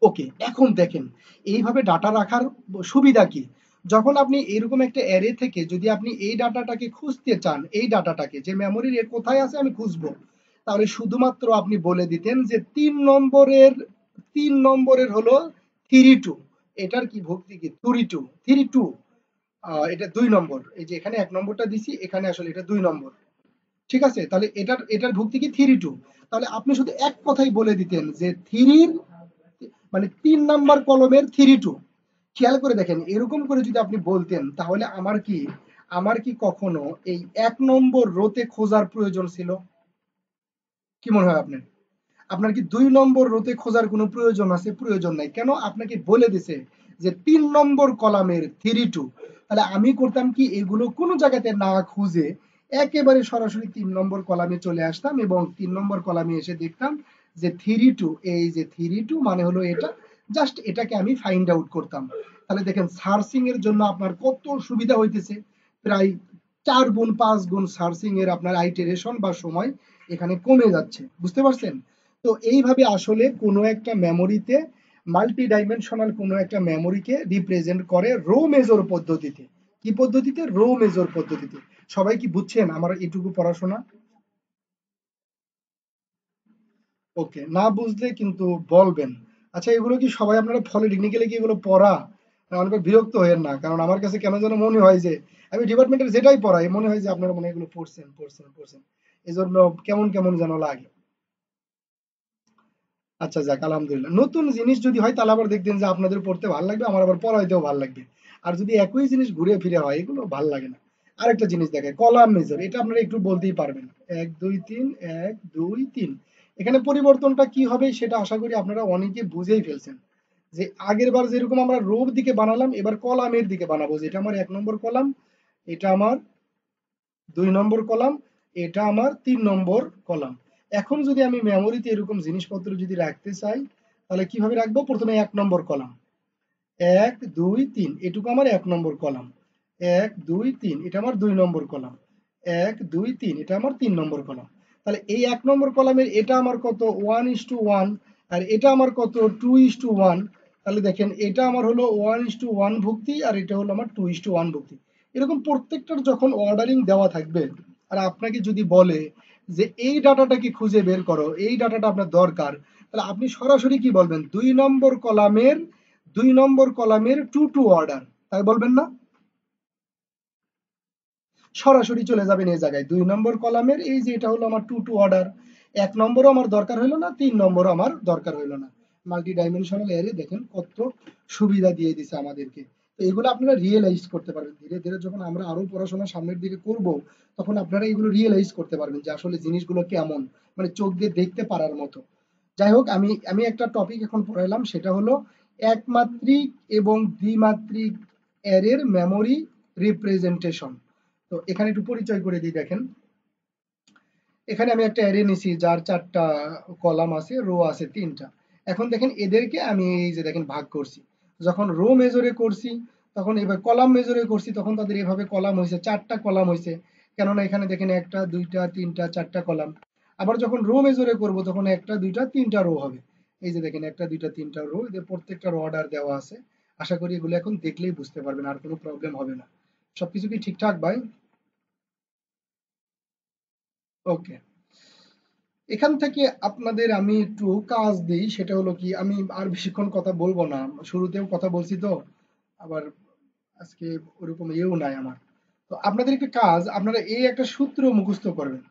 ওকে, এখন দেখেন এইভাবে ডাটা রাখার সুবিধা কি। যখন আপনি এরকম একটা অ্যারে থেকে যদি আপনি এই ডাটাটাকে খুঁজতে চান, এই ডাটাটাকে যে মেমোরির এ কোথায় আছে আমি খুঁজবো, তাহলে শুধুমাত্র আপনি বলে দিতেন যে 3 নম্বরের হলো 3:2, এটার কি ভক্তি কি 3:2। এটা 2 নম্বর, এই যে এখানে 1 নম্বরটা দিছি, এখানে আসলে এটা 2 নম্বর। ঠিক আছে, তাহলে এটার এটার ভুক্তি কি 3:2। তাহলে আপনি শুধু এক কথাই বলে দিতেন যে থ্রির, মানে 3 নাম্বার কলমের 3:2। খেয়াল করে দেখেন, এরকম করে যদি আপনি বলতেন, তাহলে আমার কি কখনো এই 1 নম্বর রোতে খোঁজার প্রয়োজন ছিল? কি মনে হয় আপনার? আপনার কি 2 নম্বর রোতে খোঁজার কোনো প্রয়োজন আছে? প্রয়োজন নাই। কেন? আপনাকে বলে দিছে যে 3 নম্বর কলামের 3:2। তাহলে আমি করতাম কি, এগুলো কোনো জায়গাতে না খুঁজে একেবারে সরাসরি 3 নম্বর কলামে চলে আসতাম এবং 3 নম্বর কলামে এসে দেখতাম যে 3:2, এই যে 3:2 মানে হলো এটা, জাস্ট এটাকে আমি ফাইন্ড আউট করতাম। তাহলে দেখেন সার্চিং এর জন্য আপনার কত সুবিধা হইতেছে। প্রায় 4 গুণ 5 গুণ সার্চিং এর আপনার আইটেরেশন বা সময় এখানে কমে যাচ্ছে, বুঝতে পারছেন? তো এইভাবে আসলে কোনো একটা মেমোরিতে, মাল্টি ডাইমেনশনাল কোনো একটা মেমোরিকে রিপ্রেজেন্ট করে রো মেজর পদ্ধতিতে। কি পদ্ধতিতে? রো মেজর পদ্ধতিতে। সবাই কি বুঝছেন আমার এটুকু পড়াশোনা? ওকে, না বুঝলে কিন্তু বলবেন। আচ্ছা, এগুলো কি সবাই আপনারা পলিটেকনিক্যালে কি এগুলো পড়া? অনেক বিরক্ত হয়েন না, কারণ আমার কাছে কেন যেন মনে হয় যে আমি ডিপার্টমেন্টের যেটাই পড়াই মনে হয় যে আপনারা মনে হয় এগুলো পড়ছেন পড়ছেন পড়ছেন, এই জন্য কেমন কেমন যেন লাগে। আচ্ছা যাক, আলহামদুলিল্লাহ। নতুন জিনিস যদি হয় তাহলে আবার দেখবেন যে আপনাদের পড়তে ভালো লাগবে, আমার আবার পড়াইতেও ভালো লাগবে। আর যদি একই জিনিস ঘুরে ফিরে হয়, এগুলো ভালো লাগে না। আরেকটা জিনিস দেখে কলাম মেজর, এটা আপনারা একটু বলতেই পারবেন। 1 2 3, 1 2 3, এখানে পরিবর্তনটা কি হবে সেটা আশা করি আপনারা অনেকে বুঝেই ফেলছেন। যে আগের বার যেরকম আমরা রোর দিকে বানালাম, এবার কলামের দিকে বানাবো। যেটা আমার 1 নম্বর কলাম, এটা আমার 2 নম্বর কলাম, এটা আমার 3 নম্বর কলাম। এখন যদি আমি মেমোরিতে এরকম জিনিসপত্র যদি রাখতে চাই, তাহলে কিভাবে রাখবো? প্রথমে 1 নম্বর কলাম, 1 2 3, এটুকু আমার 1 নম্বর কলাম। 1 2 3, এটা আমার 2 নম্বর কলাম। 1 2 3, এটা আমার 3 নম্বর কলাম। তাহলে এই 1 নম্বর কলামের এটা আমার কত 1:1, আর এটা আমার কত 2:1। তাহলে দেখেন এটা আমার হলো 1:1 ভুক্তি, আর এটা হলো আমার 2:1 ভুক্তি। এরকম প্রত্যেকটার যখন অর্ডারিং দেওয়া থাকবে, আর আপনাকে যদি বলে যে এই ডাটাটাকে খুঁজে বের করো, এই ডাটাটা আপনার দরকার, তাহলে আপনি সরাসরি কি বলবেন? 2 নম্বর কলামের 2 অর্ডার, তাই বলবেন না? সরাসরি চলে যাবেন এই জায়গায় 2 নম্বর কলামের, এই যে এটা হলো আমার 2 অর্ডার। 1 নম্বরও আমার দরকার হইলো না, 3 নম্বরও আমার দরকার হইলো না। মাল্টি ডাইমেনশনাল এরে দেখেন কত সুবিধা দিয়ে দিছে আমাদেরকে। তো এগুলো আপনারা রিয়েলাইজ করতে পারবেন ধীরে ধীরে, যখন আমরা আরো পড়াশোনা সামনের দিকে করব, তখন আপনারা এগুলো রিয়েলাইজ করতে পারবেন যে আসলে জিনিসগুলো কেমন, মানে চোখ দিয়ে দেখতে পারার মতো। যাই হোক, আমি আমি একটা টপিক এখন পড়াইলাম, সেটা হলো একমাত্রিক এবং দ্বিমাত্রিক অ্যারের মেমোরি রিপ্রেজেন্টেশন। তো এখানে একটু পরিচয় করে দিই, দেখেন এখানে আমি একটা অ্যারে নিছি যার 4টা কলাম আছে, রো আছে 3টা। এখন দেখেন এদেরকে আমি এই যে দেখেন ভাগ করছি। যখন রো মেজরে করছি, তখন এবার কলাম মেজরে করছি, তখন তাদের এভাবে কলাম হয়েছে, 4টা কলাম হয়েছে। কেননা এখানে দেখেন 1টা 2টা 3টা 4টা কলাম। আবার যখন রো মেজরে করব, তখন 1টা 2টা 3টা রো হবে। এই যে দেখেন 1টা 2টা 3টা রো, এদের প্রত্যেকটার অর্ডার দেওয়া আছে। আশা করি এগুলো এখন দেখলেই বুঝতে পারবেন, আর কোনো প্রবলেম হবে না। সবকিছু কি ঠিকঠাক ভাই? ওকে। এখান থেকে আপনাদের আমি একটু কাজ দিই, সেটা হলো কি, আমি আর বেশিক্ষণ কথা বলবো না, শুরুতেও কথা বলছি তো, আবার আজকে ওরকম ইয়েও নাই আমার। তো আপনাদের একটা কাজ, আপনারা এই একটা সূত্র মুখস্থ করবেন,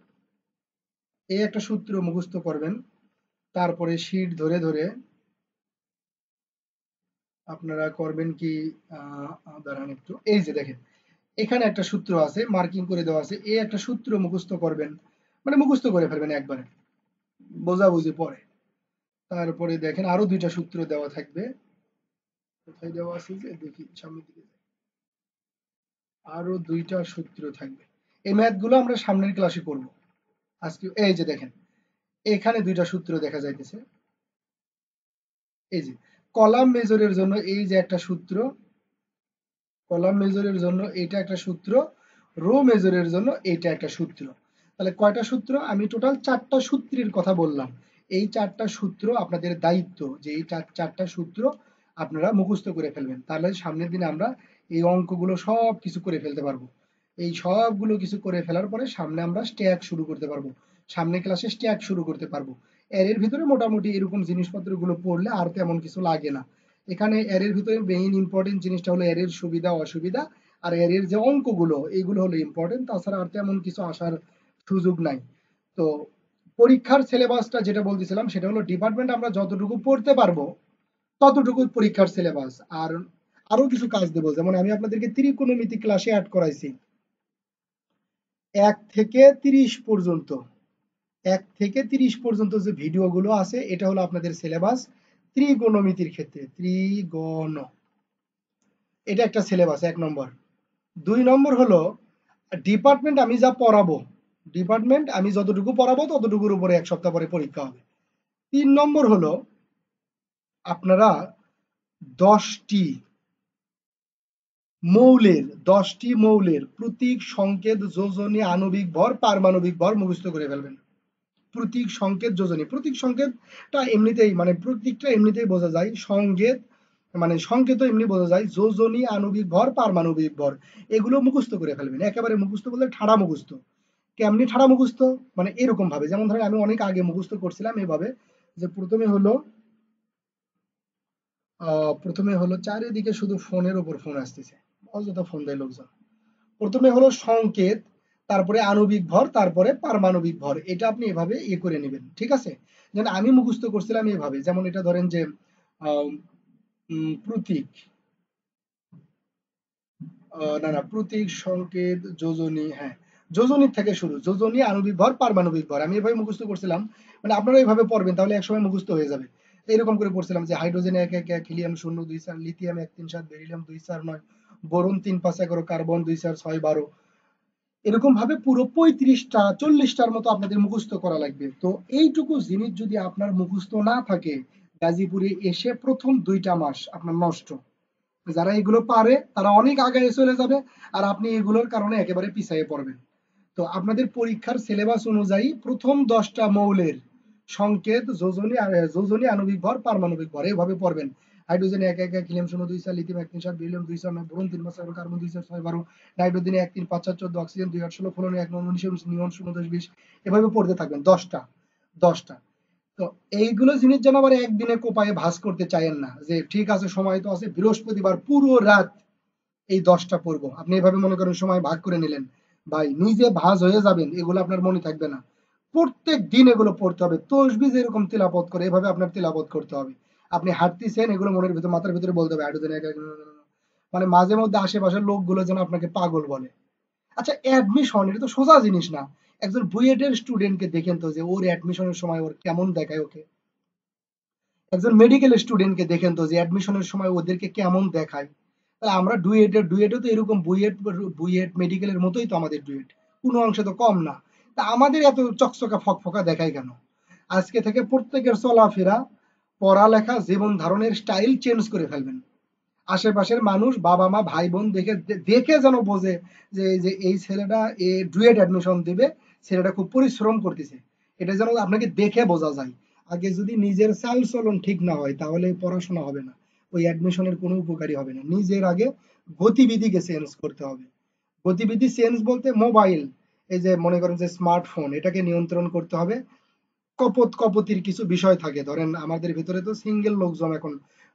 এই একটা সূত্র মুখস্থ করবেন, তারপরে শীট ধরে ধরে আপনারা করবেন কি, দাঁড়ান একটু, এই যে দেখেন এখানে একটা সূত্র আছে, মার্কিং করে দেওয়া আছে, এই একটা সূত্র মুখস্থ করবেন, মানে মুখস্থ করে ফেলবেন একবারে, বোঝাবুঝি পরে। তারপরে দেখেন আরো দুইটা সূত্র দেওয়া থাকবে, কোথায় দেওয়া আছে যে দেখি সামনের দিকে, আরো দুইটা সূত্র থাকবে। এই ম্যাথ গুলো আমরা সামনের ক্লাসে করব। আজকে এই যে দেখেন এখানে দুইটা সূত্র দেখা যাইতেছে, এই যে কলাম মেজরের জন্য এই যে একটা সূত্র, কলাম মেজরের জন্য এইটা একটা সূত্র, রো মেজরের জন্য এইটা একটা সূত্র। তাহলে কয়টা সূত্র? আমি টোটাল 4টা সূত্রের কথা বললাম। এই 4টা সূত্র আপনাদের দায়িত্ব যে এই 4টা সূত্র আপনারা মুখস্থ করে ফেলবেন, তাহলে সামনের দিনে আমরা এই অঙ্কগুলো সব কিছু করে ফেলতে পারবো। এই সবগুলো কিছু করে ফেলার পরে সামনে আমরা স্ট্যাক শুরু করতে পারবো, সামনে ক্লাসে স্ট্যাক শুরু করতে পারবো। এর ভিতরে মোটামুটি এরকম জিনিসপত্রগুলো পড়লে আর তেমন কিছু লাগে না। এখানে এর ভিতরে মেইন ইম্পর্টেন্ট জিনিসটা হলো এর সুবিধা অসুবিধা, আর এর যে অঙ্কগুলো এইগুলো হলো ইম্পর্টেন্ট, তাছাড়া আর তেমন কিছু আসার সুযোগ নাই। তো পরীক্ষার সিলেবাসটা যেটা বলতেছিলাম সেটা হলো ডিপার্টমেন্ট আমরা যতটুকু পড়তে পারবো ততটুকু পরীক্ষার সিলেবাস। আর আরো কিছু কাজ দেবো, যেমন আমি আপনাদেরকে ত্রিকোণমিতি ক্লাসে অ্যাড করাইছি 1 থেকে 30 পর্যন্ত, 1 থেকে 30 পর্যন্ত যে ভিডিওগুলো আছে এটা হলো আপনাদের সিলেবাস ত্রিকোণমিতির ক্ষেত্রে, ত্রিগণ, এটা একটা সিলেবাস 1 নম্বর। 2 নম্বর হলো ডিপার্টমেন্ট আমি যা পড়াবো, ডিপার্টমেন্ট আমি যতটুকু পড়াবো ততটুকুর উপরে 1 সপ্তাহ পরে পরীক্ষা হবে। 3 নম্বর হলো আপনারা 10টি মৌলের প্রতীক, সংকেত, যোজনী, আণবিক ভর, পারমাণবিক ভর মুখস্থ করে ফেলবেন। প্রতীক, সংকেত, যোজনী। প্রতীক সংকেতটা এমনিতেই মানে প্রতীকটা এমনিতেই বোঝা যায়, সংকেত মানে সংকেত এমনি বোঝা যায়, যোজনী, আণবিক ভর, পারমাণবিক ভর, এগুলো মুখস্থ করে ফেলবেন। একেবারে মুখস্থ বলতে ঠাড়া মুখস্থ। কেমনি ঠাড়া মুখস্থ? মানে এরকম ভাবে, যেমন ধরেন আমি অনেক আগে মুখস্থ করছিলাম এভাবে, যে প্রথমে হলো চারিদিকে শুধু ফোনের উপর ফোন আসতেছে, অযথা ফোন দেয় লোকজন। প্রথমে হলো সংকেত, তারপরে আণবিক ভর, তারপরে পারমাণবিক ভর, এটা আপনি এভাবে ইয়ে করে নেবেন, ঠিক আছে? যেন আমি মুখস্থ করছিলাম এভাবে, যেমন এটা ধরেন যে প্রতীক, না প্রতীক, সংকেত, যোজনী, হ্যাঁ যোজনীর থেকে শুরু, যোজনী, আণবিক ভর, পারমাণবিক ভর, আমি এভাবে মুখস্থ করছিলাম। মানে আপনারা এইভাবে পড়বেন তাহলে একসময় মুখস্থ হয়ে যাবে। এরকম করে পড়ছিলাম যে hydrogen 1 1 1, helium 0 2 4, lithium 1 3 7, beryllium 2 4 9, boron 3 5 11, carbon 2 4 6 12, এরকম ভাবে পুরো 35টা 40টার মতো আপনাদের মুখস্থ করা লাগবে। তো এইটুকু জিনিস যদি আপনার মুখস্থ না থাকে, গাজীপুরে এসে প্রথম 2টা মাস আপনার নষ্ট। যারা এগুলো পারে তারা অনেক আগে চলে যাবে, আর আপনি এগুলোর কারণে একেবারে পিছিয়ে পড়বেন। তো আপনাদের পরীক্ষার সিলেবাস অনুযায়ী প্রথম 10টা মৌলের সংকেত, যোজনী, আণবিক ভর, পারমাণবিক ভর এভাবে পড়বেন। Hydrogen 1 1 1, helium 0 2 4, lithium 1 3 7, beryllium 2 4 9, boron 3 5 11, carbon 2 4 6 12, nitrogen 1 3 5 7 14, oxygen 2 8 16, fluorine 1 9 19 20, নিয়ন 0 10 20, এভাবে পড়তে থাকবেন 10টা। তো এইগুলো জিনিস যেন আবার একদিনে কোপায়ে ভাঁজ করতে চাইেন না, যে ঠিক আছে সময় তো আছে, বৃহস্পতিবার পুরো রাত এই 10টা পড়বো। আপনি এভাবে মনে করেন সময় ভাগ করে নিলেন, ভাই নিজে ভাঁজ হয়ে যাবেন, এগুলো আপনার মনে থাকবে না। প্রত্যেক দিন এগুলো পড়তে হবে, তসবিহ যেরকম তিলাওয়াত করে এভাবে আপনার তিলাওয়াত করতে হবে। আপনি হাঁটতেছেন, এগুলো মনের ভিতর মাথার ভিতরে বলতে হবে, হাইড্রোজেন মানে মাঝে মধ্যে আশেপাশের লোকগুলো যেন আপনাকে পাগল বলে। আচ্ছা অ্যাডমিশন এটা তো সোজা জিনিস না। একজন বুয়েট এর স্টুডেন্টকে দেখেন তো যে ওর অ্যাডমিশনের সময় ওর কেমন দেখায় ওকে, একজন মেডিকেল স্টুডেন্টকে দেখেন তো যে অ্যাডমিশনের সময় ওদেরকে কেমন দেখায়। তাহলে আমরা ডুয়েটও তো এরকম, বুয়েট মেডিকেলের মতোই তো আমাদের ডুয়েট, কোনো অংশে তো কম না। তা আমাদের এত চকচকা ফকফকা দেখায় কেন? আজকে থেকে প্রত্যেকের চলাফেরা, পড়ালেখা, জীবন ধারণের স্টাইল চেঞ্জ করে ফেলবেন। আশেপাশের মানুষ, বাবা মা, ভাই বোন দেখে দেখে যেন বোঝে যে এই ছেলেটা এ ডুয়েট অ্যাডমিশন দিবে, ছেলেটা খুব পরিশ্রম করতেছে, এটা যেন আপনাকে দেখে বোঝা যায়। আগে যদি নিজের চাল চলন ঠিক না হয় তাহলে পড়াশোনা হবে না, ওই অ্যাডমিশনের কোনো উপকারী হবে না। নিজের আগে গতিবিধিকে চেঞ্জ করতে হবে। গতিবিধি চেঞ্জ বলতে মোবাইল, এই যে মনে করেন যে স্মার্টফোন, এটাকে নিয়ন্ত্রণ করতে হবে। কপত কপতির কিছু বিষয় থাকে। ধরেন আমাদের ভিতরে তো সিঙ্গেল লোকজন এখন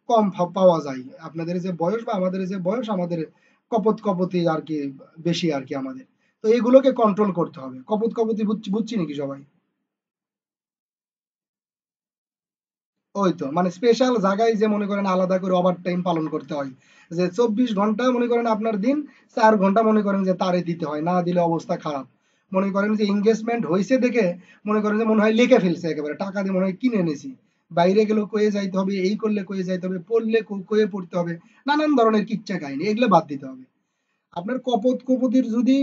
কম পাওয়া যায়। আপনাদের যে বয়স বা আমাদের যে বয়স, আমাদের কপত কপতি আর কি বেশি আর কি আমাদের। তো এগুলোকে কন্ট্রোল করতে হবে। কপত কপতি বুঝছি নাকি সবাই? ওই তো মানে স্পেশাল জায়গায় যে মনে করেন আলাদা করে ওভার টাইম পালন করতে হয়, যে 24 ঘন্টা মনে করেন আপনার দিন, 4 ঘন্টা মনে করেন যে তারে দিতে হয়, না দিলে অবস্থা খারাপ। মনে করেন যে এঙ্গেজমেন্ট হয়েছে দেখে মনে করেন যে মনে হয় লিখে ফেলছে, একেবারে টাকা দিয়ে মনে হয় কিনে এনেছি। বাইরে গেলেও কয়ে যাইতে হবে, এই করলে কয়ে যাইতে হবে, পড়লে কয়ে পড়তে হবে, নানান ধরনের কিচ্ছা কাহিনী, এগুলো বাদ দিতে হবে। আপনার কপত কপতির যদি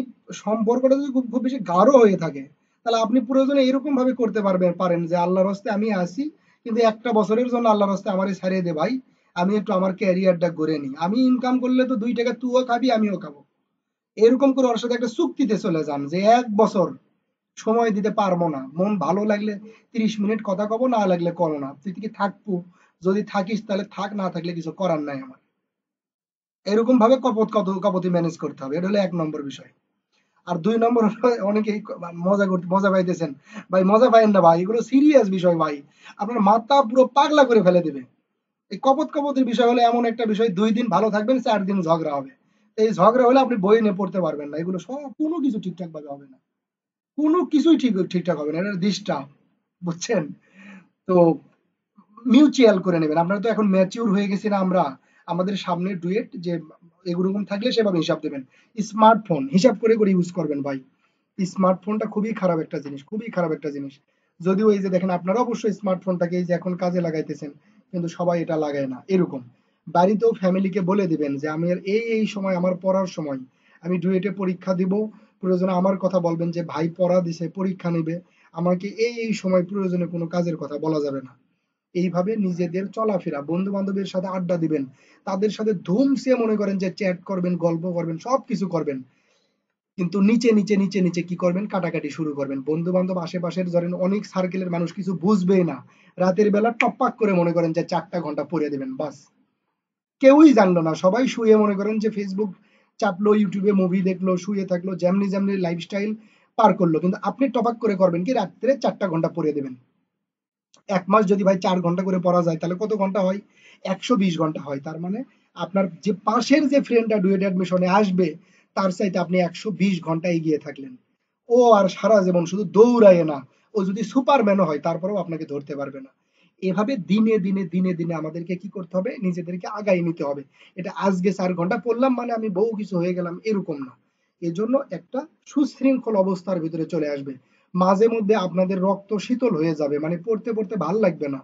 সম্পর্কটা যদি খুব খুব বেশি গাঢ় হয়ে থাকে, তাহলে আপনি প্রয়োজনে এরকম ভাবে করতে পারেন যে আল্লাহর হস্তে আমি আসি, কিন্তু একটা বছরের জন্য আল্লাহর হস্তে আমারে ছাড়িয়ে দে ভাই, আমি একটু আমার ক্যারিয়ারটা গড়ে নিই, আমি ইনকাম করলে তো 2 টাকা তুইও খাবি আমিও খাবো। এরকম করে ওর সাথে একটা চুক্তিতে চলে যান যে 1 বছর সময় দিতে পারবো না, মন ভালো লাগলে 30 মিনিট কথা কব, না লাগলে করো না, তুই কি থাকবো, যদি থাকিস তাহলে থাক, না থাকলে কিছু করার নাই আমার। এরকম ভাবে কপতি ম্যানেজ করতে হবে, এটা হলো 1 নম্বর বিষয়। আর 2 নম্বর হলো, অনেকেই মজা পাইতেছেন, ভাই মজা পাইেন না ভাই, এগুলো সিরিয়াস বিষয় ভাই, আপনার মাথা পুরো পাগলা করে ফেলে দেবে। এই কপতের বিষয় হলো এমন একটা বিষয়, 2 দিন ভালো থাকবেন, 4 দিন ঝগড়া হবে। এই ঝগড়া হলে আপনি বই নিয়ে পড়তে পারবেন না, এগুলো সব কোনো কিছু ঠিকঠাক ভাবে হবে না, কোনো কিছুই ঠিকঠাক হবে না, এটা ডিস্টার্ব, বুঝছেন? তো মিউচুয়াল করে নেবেন। আপনারা তো এখন ম্যাচিউর হয়ে গেছি না আমরা, আমাদের সামনে ডুয়েট যে এরকম থাকলে সেভাবে হিসাব দেবেন। স্মার্টফোন হিসাব করে করে ইউজ করবেন ভাই। স্মার্টফোনটা খুবই খারাপ একটা জিনিস, খুবই খারাপ একটা জিনিস। যদিও এই যে দেখেন, আপনারা অবশ্যই স্মার্টফোনটাকে এই যে এখন কাজে লাগাইতেছেন, কিন্তু সবাই এটা লাগায় না এরকম। বাড়িতেও ফ্যামিলিকে বলে দিবেন যে আমি আর এই সময় আমার পড়ার সময়, আমি ডুয়েটে পরীক্ষা দিব, প্রয়োজনে আমার কথা বলবেন যে ভাই পড়া দিছে পরীক্ষা নেবে, আমাকে এই সময় প্রয়োজনে কোনো কাজের কথা বলা যাবে না। এইভাবে নিজেদের চলাফেরা, বন্ধু বান্ধবের সাথে আড্ডা দিবেন, তাদের সাথে ধুমসে মনে করেন যে চ্যাট করবেন, গল্প করবেন, সবকিছু করবেন, কিন্তু নিচে নিচে নিচে নিচে কি করবেন, কাটাকাটি শুরু করবেন। বন্ধু বান্ধব আশেপাশের ধরেন অনেক সার্কেলের মানুষ কিছু বুঝবেই না, রাতের বেলা টপাক করে মনে করেন যে 4টা ঘন্টা পড়ে দেবেন, বাস কেউই জানলো না, সবাই শুয়ে মনে করেন যে ফেসবুক চাপলো, ইউটিউবে মুভি দেখলো, শুয়ে থাকলো, যেমনি যেমনি লাইফস্টাইল পার করলো, কিন্তু আপনি টপাক করে করবেন কি, রাত্রে 4টা ঘন্টা পড়ে দেবেন। 1 মাস যদি ভাই 4 ঘন্টা করে পড়া যায়, তাহলে কত ঘন্টা হয়? 120 ঘন্টা হয়। তার মানে আপনার যে পাশের যে ফ্রেন্ডটা ডুয়েট অ্যাডমিশনে আসবে, তার চাইতে আপনি 120 ঘন্টা এগিয়ে থাকলেন। ও আর সারা জীবন শুধু দৌড়ায় না, ও যদি সুপারম্যানও হয় তারপরেও আপনাকে ধরতে পারবে না। এভাবে দিনে দিনে দিনে দিনে আমাদেরকে কি করতে হবে, নিজেদেরকে আগাই নিতে হবে। এটা আজকে 4 ঘন্টা পড়লাম মানে আমি বহু কিছু হয়ে গেলাম, এরকম না। এজন্য একটা সুশৃঙ্খল অবস্থার ভিতরে চলে আসবে। মাঝে মধ্যে আপনাদের রক্ত শীতল হয়ে যাবে, মানে পড়তে পড়তে ভাল লাগবে না,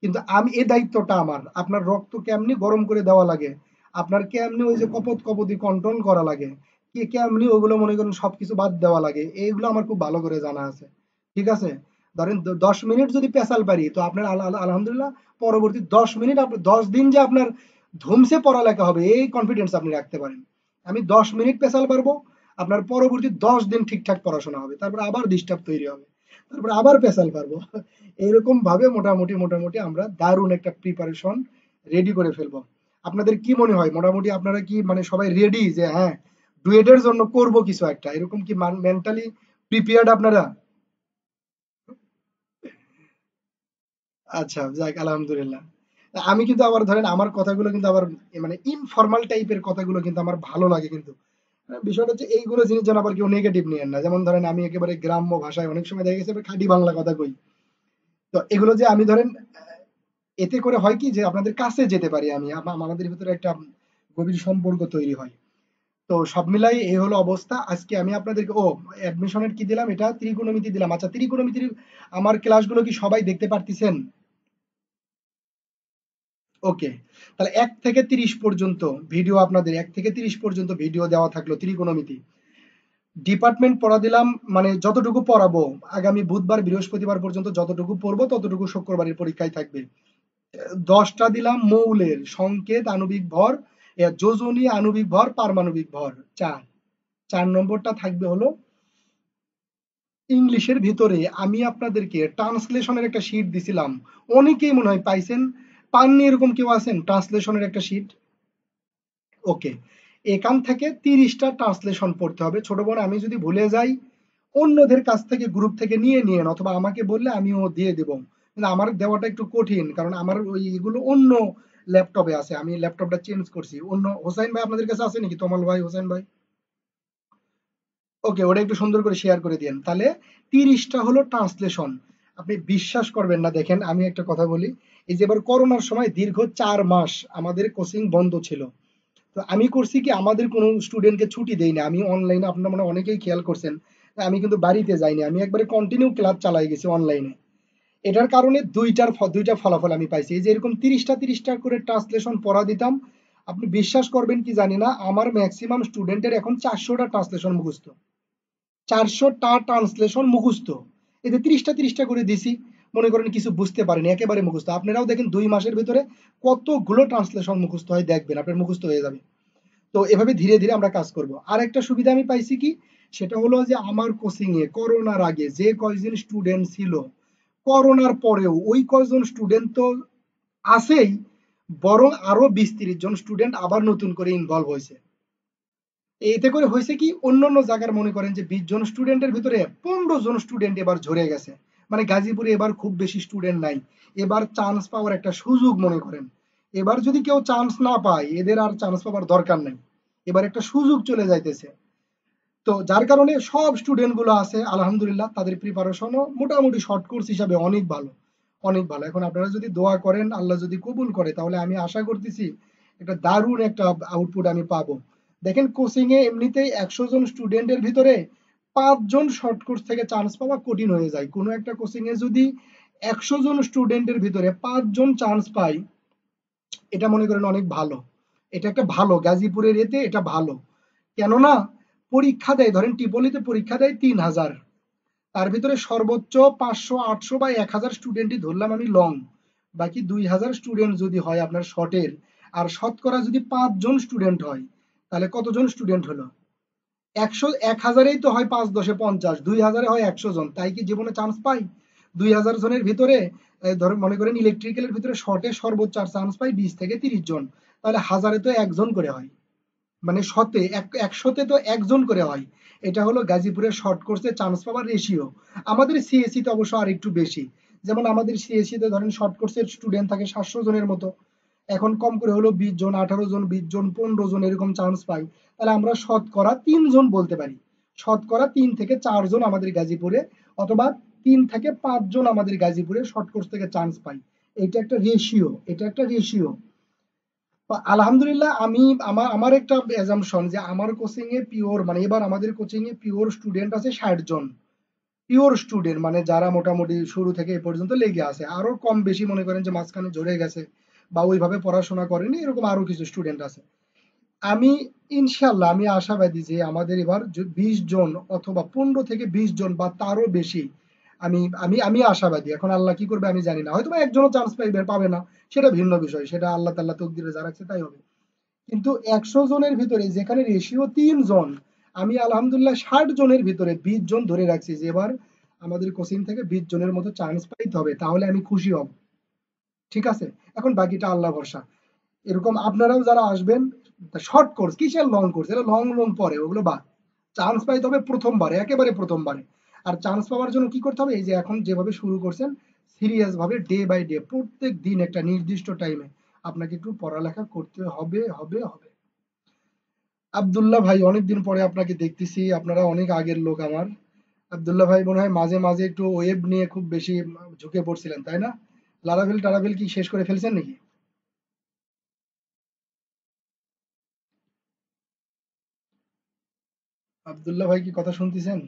কিন্তু আমি এই দায়িত্বটা আমার, আপনার রক্ত কেমনি গরম করে দেওয়া লাগে, আপনার কেমনি ওই যে কপতি কন্ট্রোল করা লাগে, কি কেমনি ওগুলো মনে করেন সবকিছু বাদ দেওয়া লাগে, এইগুলো আমার খুব ভালো করে জানা আছে। ঠিক আছে? ধরেন 10 মিনিট যদি পেশাল পারি, তো আপনার আলহামদুলিল্লাহ পরবর্তী 10 মিনিট, আপনার 10 দিন যে আপনার ধুমসে পড়ালেখা হবে, এই কনফিডেন্স আপনি রাখতে পারেন। আমি 10 মিনিট পেশাল পারবো, আপনার পরবর্তী 10 দিন ঠিকঠাক পড়াশোনা হবে, তারপর আবার ডিস্টার্ব তৈরি হবে, তারপর আবার পেশাল পারবো। এরকম ভাবে মোটামুটি মোটামুটি আমরা দারুণ একটা প্রিপারেশন রেডি করে ফেলবো। আপনাদের কি মনে হয়, মোটামুটি আপনারা কি মানে সবাই রেডি যে হ্যাঁ ডুয়েটের জন্য করব কিছু একটা, এরকম কি মেন্টালি প্রিপেয়ার্ড আপনারা? আচ্ছা, যাক আলহামদুলিল্লাহ। আমি কিন্তু আবার ধরেন আমার কথাগুলো কিন্তু আবার মানে ইনফর্মাল টাইপের কথাগুলো কিন্তু আমার ভালো লাগে কিন্তু। বিষয়টা হচ্ছে এইগুলো জিনিস যেন আবার কেউ নেগেটিভ নিয়েন না। যেমন ধরেন আমি একেবারে গ্রাম্য ভাষায় অনেক সময় দেখা গেছে এবার খাঁটি বাংলা কথা কই। তো এগুলো যে আমি ধরেন এতে করে হয় কি যে আপনাদের কাছে যেতে পারি আমি, আমাদের ভিতরে একটা গভীর সম্পর্ক তৈরি হয়। তো সব মিলাই এই হলো অবস্থা। আজকে আমি আপনাদেরকে অ্যাডমিশনের কি দিলাম, এটা ত্রিকোণমিতি দিলাম। আচ্ছা, ত্রিকোণমিতির আমার ক্লাসগুলো কি সবাই দেখতে পারতেছেন? ওকে, তাহলে 1 থেকে 30 পর্যন্ত ভিডিও, আপনাদের 1 থেকে 30 পর্যন্ত ভিডিও দেওয়া থাকলো ত্রিকোণমিতি। ডিপার্টমেন্ট পড়া দিলাম, মানে যতটুকু পড়াবো আগামী বুধবার বৃহস্পতিবার পর্যন্ত যতটুকু পড়বো ততটুকু শুক্রবারের পরীক্ষায় থাকবে। 10টা দিলাম মৌলের সংকেত, আণবিক ভর, যোজনী, আণবিক ভর, পারমাণবিক ভর, 4। 4 নম্বরটা থাকবে হলো ইংলিশের ভিতরে আমি আপনাদেরকে ট্রান্সলেশনের একটা শীট দিছিলাম, অনেকেই মনে হয় পাইছেন, পাননি এরকম কেউ আছেন ট্রান্সলেশনের একটা শীট? ওকে, এখান থেকে 30টা ট্রান্সলেশন পড়তে হবে। ছোট বোন আমি যদি ভুলে যাই অন্যদের কাছ থেকে গ্রুপ থেকে নিয়ে নিয়েন, অথবা আমাকে বললে আমিও দিয়ে দেব। কিন্তু আমার দেওয়াটা একটু কঠিন, কারণ আমার ওই এগুলো অন্য ল্যাপটপে আছে, আমি ল্যাপটপটা চেঞ্জ করছি। অন্য হোসাইন ভাই আপনাদের কাছে আছে নাকি? তমাল ভাই, হোসেন ভাই? ওকে, ওটা একটু সুন্দর করে শেয়ার করে দিন। তাহলে 30টা হলো ট্রান্সলেশন। আপনি বিশ্বাস করবেন না, দেখেন আমি একটা কথা বলি, এই যে এবার করোনার সময় দীর্ঘ 4 মাস আমাদের কোচিং বন্ধ ছিল। তো আমি করছি কি, আমাদের কোনো স্টুডেন্টকে ছুটি দেই না, আমি অনলাইনে, আপনারা মনে হয় অনেকেই খেয়াল করছেন, আমি কিন্তু বাড়িতে যাইনি, আমি একবারে কন্টিনিউ ক্লাস চালাই গেছি অনলাইনে। এটার কারণে দুইটা ফলাফল আমি পাইছি। এই যে এরকম 30টা করে ট্রান্সলেশন পড়া দিতাম, আপনি বিশ্বাস করবেন কি জানি না, আমার ম্যাক্সিমাম স্টুডেন্টের এখন 400টা ট্রান্সলেশন মুখস্থ। 400টা ট্রান্সলেশন মুখস্থ। এই যে 30টা করে দিছি, মনে করেন কিছু বুঝতে পারেনি, একেবারে মুখস্থ। আপনারাও দেখেন 2 মাসের ভিতরে কতগুলো ট্রান্সলেশন মুখস্থ হয়, দেখবেন আপনার মুখস্থ হয়ে যাবে। তো এভাবে ধীরে ধীরে আমরা কাজ করব। আর একটা সুবিধা আমি পাইছি কি, সেটা হলো যে আমার কোচিং এ করোনার আগে যে কয়জন স্টুডেন্ট ছিল, করোনার পরেও ওই কয়জন স্টুডেন্ট তো আছেই, বরং আরো 20-30 জন স্টুডেন্ট আবার নতুন করে ইনভলভ হয়েছে। এতে করে হয়েছে কি, অন্যান্য জায়গার মনে করেন যে 20 জন স্টুডেন্টের ভিতরে 15 জন স্টুডেন্ট এবার ঝরে গেছে। মানে গাজীপুরে এবার খুব বেশি স্টুডেন্ট নাই, এবার চান্স পাওয়ার একটা সুযোগ মনে করেন। এবার যদি কেউ চান্স না পায়, এদের আর চান্স পাওয়ার দরকার নেই, এবার একটা সুযোগ চলে যাইতেছে। তো যার কারণে সব স্টুডেন্ট গুলো আছে আলহামদুলিল্লাহ, তাদের প্রিপারেশনও মোটামুটি শর্ট কোর্স হিসাবে অনেক ভালো, অনেক ভালো। এখন আপনারা যদি দোয়া করেন, আল্লাহ যদি কবুল করে, তাহলে আমি আশা করতেছি একটা দারুণ একটা আউটপুট আমি পাবো। দেখেন কোচিং এ এমনিতেই 100 জন স্টুডেন্টের ভিতরে 5 জন শর্ট কোর্স থেকে চান্স পাওয়া কঠিন হয়ে যায়। কোনো একটা কোচিং এ যদি 100 জন স্টুডেন্টের ভিতরে 5 জন চান্স পায়, এটা মনে করেন অনেক ভালো। এটা একটা ভালো, গাজীপুরের এতে এটা ভালো। কেননা পরীক্ষা দেয়, ধরেন টিপলিতে পরীক্ষা দেয় 3000, তার ভিতরে সর্বোচ্চ 500, 800 বা 1000 স্টুডেন্টই ধরলাম আমি লং, বাকি 2000 স্টুডেন্ট যদি হয় আপনার শর্টের, আর শতকরা যদি 5 জন স্টুডেন্ট হয়, তাহলে কতজন স্টুডেন্ট হলো? 1000এই তো হয় 5×10=50, 2000-এ হয় 100 জন, তাই কি জীবনে চান্স পাই? 2000 জনের ভিতরে ধরেন মনে করেন ইলেকট্রিক্যালের ভিতরে শর্টে সর্বোচ্চ আর চান্স পাই 20 থেকে 30 জন, তাহলে 1000-এ তো 1 জন করে হয়, মানে 100-তে তো 1 জন করে হয়। এটা হলো গাজীপুরের শর্ট কোর্সে চান্স পাওয়ার রেশিও। আমাদের সিএসসি তে অবশ্য আর একটু বেশি। যেমন আমাদের সিএসসি তে ধরেন শর্ট কোর্সের স্টুডেন্ট থাকে 700 জনের মতো, এখন কম করে হলো 20 জন, 18 জন, 20 জন, 15 জন এরকম চান্স পাই। তাহলে আমরা শতকরা 3 জন বলতে পারি, শতকরা 3 থেকে 4 জন আমাদের গাজীপুরে, অথবা 3 থেকে 5 জন আমাদের গাজীপুরে শর্ট কোর্স থেকে চান্স পাই। এটা একটা রেশিও, এটা একটা রেশিও। আলহামদুলিল্লাহ, আমি আমার আমার একটা অ্যাজাম্পশন যে আমার কোচিং এ পিওর, মানে এবার আমাদের কোচিং এ পিওর স্টুডেন্ট আছে 60 জন। পিওর স্টুডেন্ট মানে যারা মোটামুটি শুরু থেকে এ পর্যন্ত লেগে আছে, আরো কম বেশি মনে করেন যে মাঝখানে ঝরে গেছে বা ওইভাবে পড়াশোনা করেনি, এরকম আরো কিছু স্টুডেন্ট আছে। আমি ইনশাল্লাহ আমি আশাবাদী যে আমাদের এবার 20 জন অথবা 15 থেকে 20 জন বা তারও বেশি, আমি আমি আমি আশাবাদী। এখন আল্লাহ কি করবে আমি জানি না, হয়তো বা একজনও চান্স পাইবে, পাবে না, সেটা ভিন্ন বিষয়, সেটা আল্লাহ তাআলা তকদিরে যা রাখছে তাই হবে। কিন্তু 100 জনের ভিতরে যেখানে রেশিও 3 জন, আমি আলহামদুলিল্লাহ 60 জনের ভিতরে 20 জন ধরে রাখছি যে এবার আমাদের কোচিং থেকে 20 জনের মতো চান্স পাইতে হবে, তাহলে আমি খুশি হব। ঠিক আছে, এখন বাকিটা আল্লাহ ভরসা। এরকম আপনারাও যারা আসবেন, শর্ট কোর্স কিসের লং কোর্স, এটা লং লং পরে ওগুলো বাদ, চান্স পাইতে হবে প্রথমবারে, একেবারে প্রথমবারে। আর চান্স পাওয়ার জন্য কি করতে হবে, এই যে এখন যেভাবে শুরু করছেন, সিরিয়াস ভাবে ডে বাই ডে প্রত্যেক দিন একটা নির্দিষ্ট টাইমে আপনাকে একটু পড়ালেখা করতে হবে হবে হবে। আব্দুল্লাহ ভাই, অনেকদিন পরে আপনাকে দেখতেছি, আপনারা অনেক আগের লোক আমার। আব্দুল্লাহ ভাই মনে হয় মাঝে মাঝে একটু ওয়েব নিয়ে খুব বেশি ঝুঁকে পড়ছিলেন, তাই না? লারাভেল টারাভেল কি শেষ করে ফেলছেন নাকি? আব্দুল্লাহ ভাই কি কথা শুনতেছেন?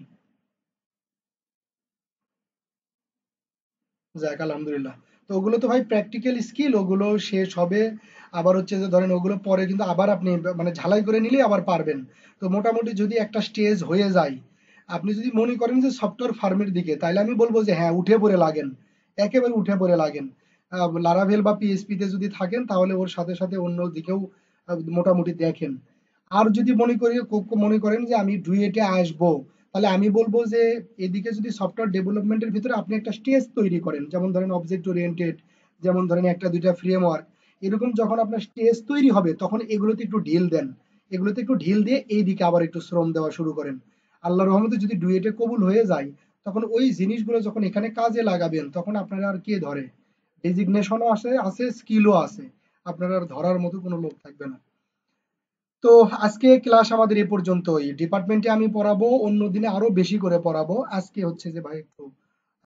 যাক আলহামদুলিল্লাহ। তো ওগুলো তো ভাই প্র্যাকটিক্যাল স্কিল, ওগুলো শেষ হবে। আবার হচ্ছে যে ধরেন ওগুলো পরে কিন্তু আবার আপনি মানে ঝালাই করে নিলে আবার পারবেন। তো মোটামুটি যদি একটা স্টেজ হয়ে যায়, আপনি যদি মনে করেন যে সফটওয়্যার ফার্মের দিকে, তাইলে আমি বলবো যে হ্যাঁ উঠে পড়ে লাগেন, একেবারে উঠে পড়ে লাগেন। লারাভেল বা পিএইচপি তে যদি থাকেন, তাহলে ওর সাথে সাথে অন্য দিকেও মোটামুটি দেখেন। আর যদি মনে করেন যে আমি ডুয়েটে আসবো, তাহলে আমি বলবো যে এদিকে যদি সফটওয়্যার ডেভেলপমেন্টের ভিতরে আপনি একটা স্টেজ তৈরি করেন, যেমন ধরেন অবজেক্ট ওরিয়েন্টেড, যেমন ধরেন একটা দুইটা ফ্রেমওয়ার্ক, এরকম যখন আপনার স্টেজ তৈরি হবে তখন এগুলোতে একটু ঢিল দেন, এগুলোতে একটু ঢিল দিয়ে এই দিকে আবার একটু শ্রম দেওয়া শুরু করেন। আল্লাহর রহমতে যদি ডুয়েটে কবুল হয়ে যায়, তখন ওই জিনিসগুলো যখন এখানে কাজে লাগাবেন তখন আপনারা আর কে ধরে? ডেজিগনেশনও আছে, স্কিলও আছে। আপনার আর ধরার মতো কোনো লোক থাকবে না। তো আজকে ক্লাস আমাদের এ পর্যন্তই। ডিপার্টমেন্টে আমি পড়াবো, অন্য দিনে আরো বেশি করে পড়াবো। আজকে হচ্ছে যে ভাই একটু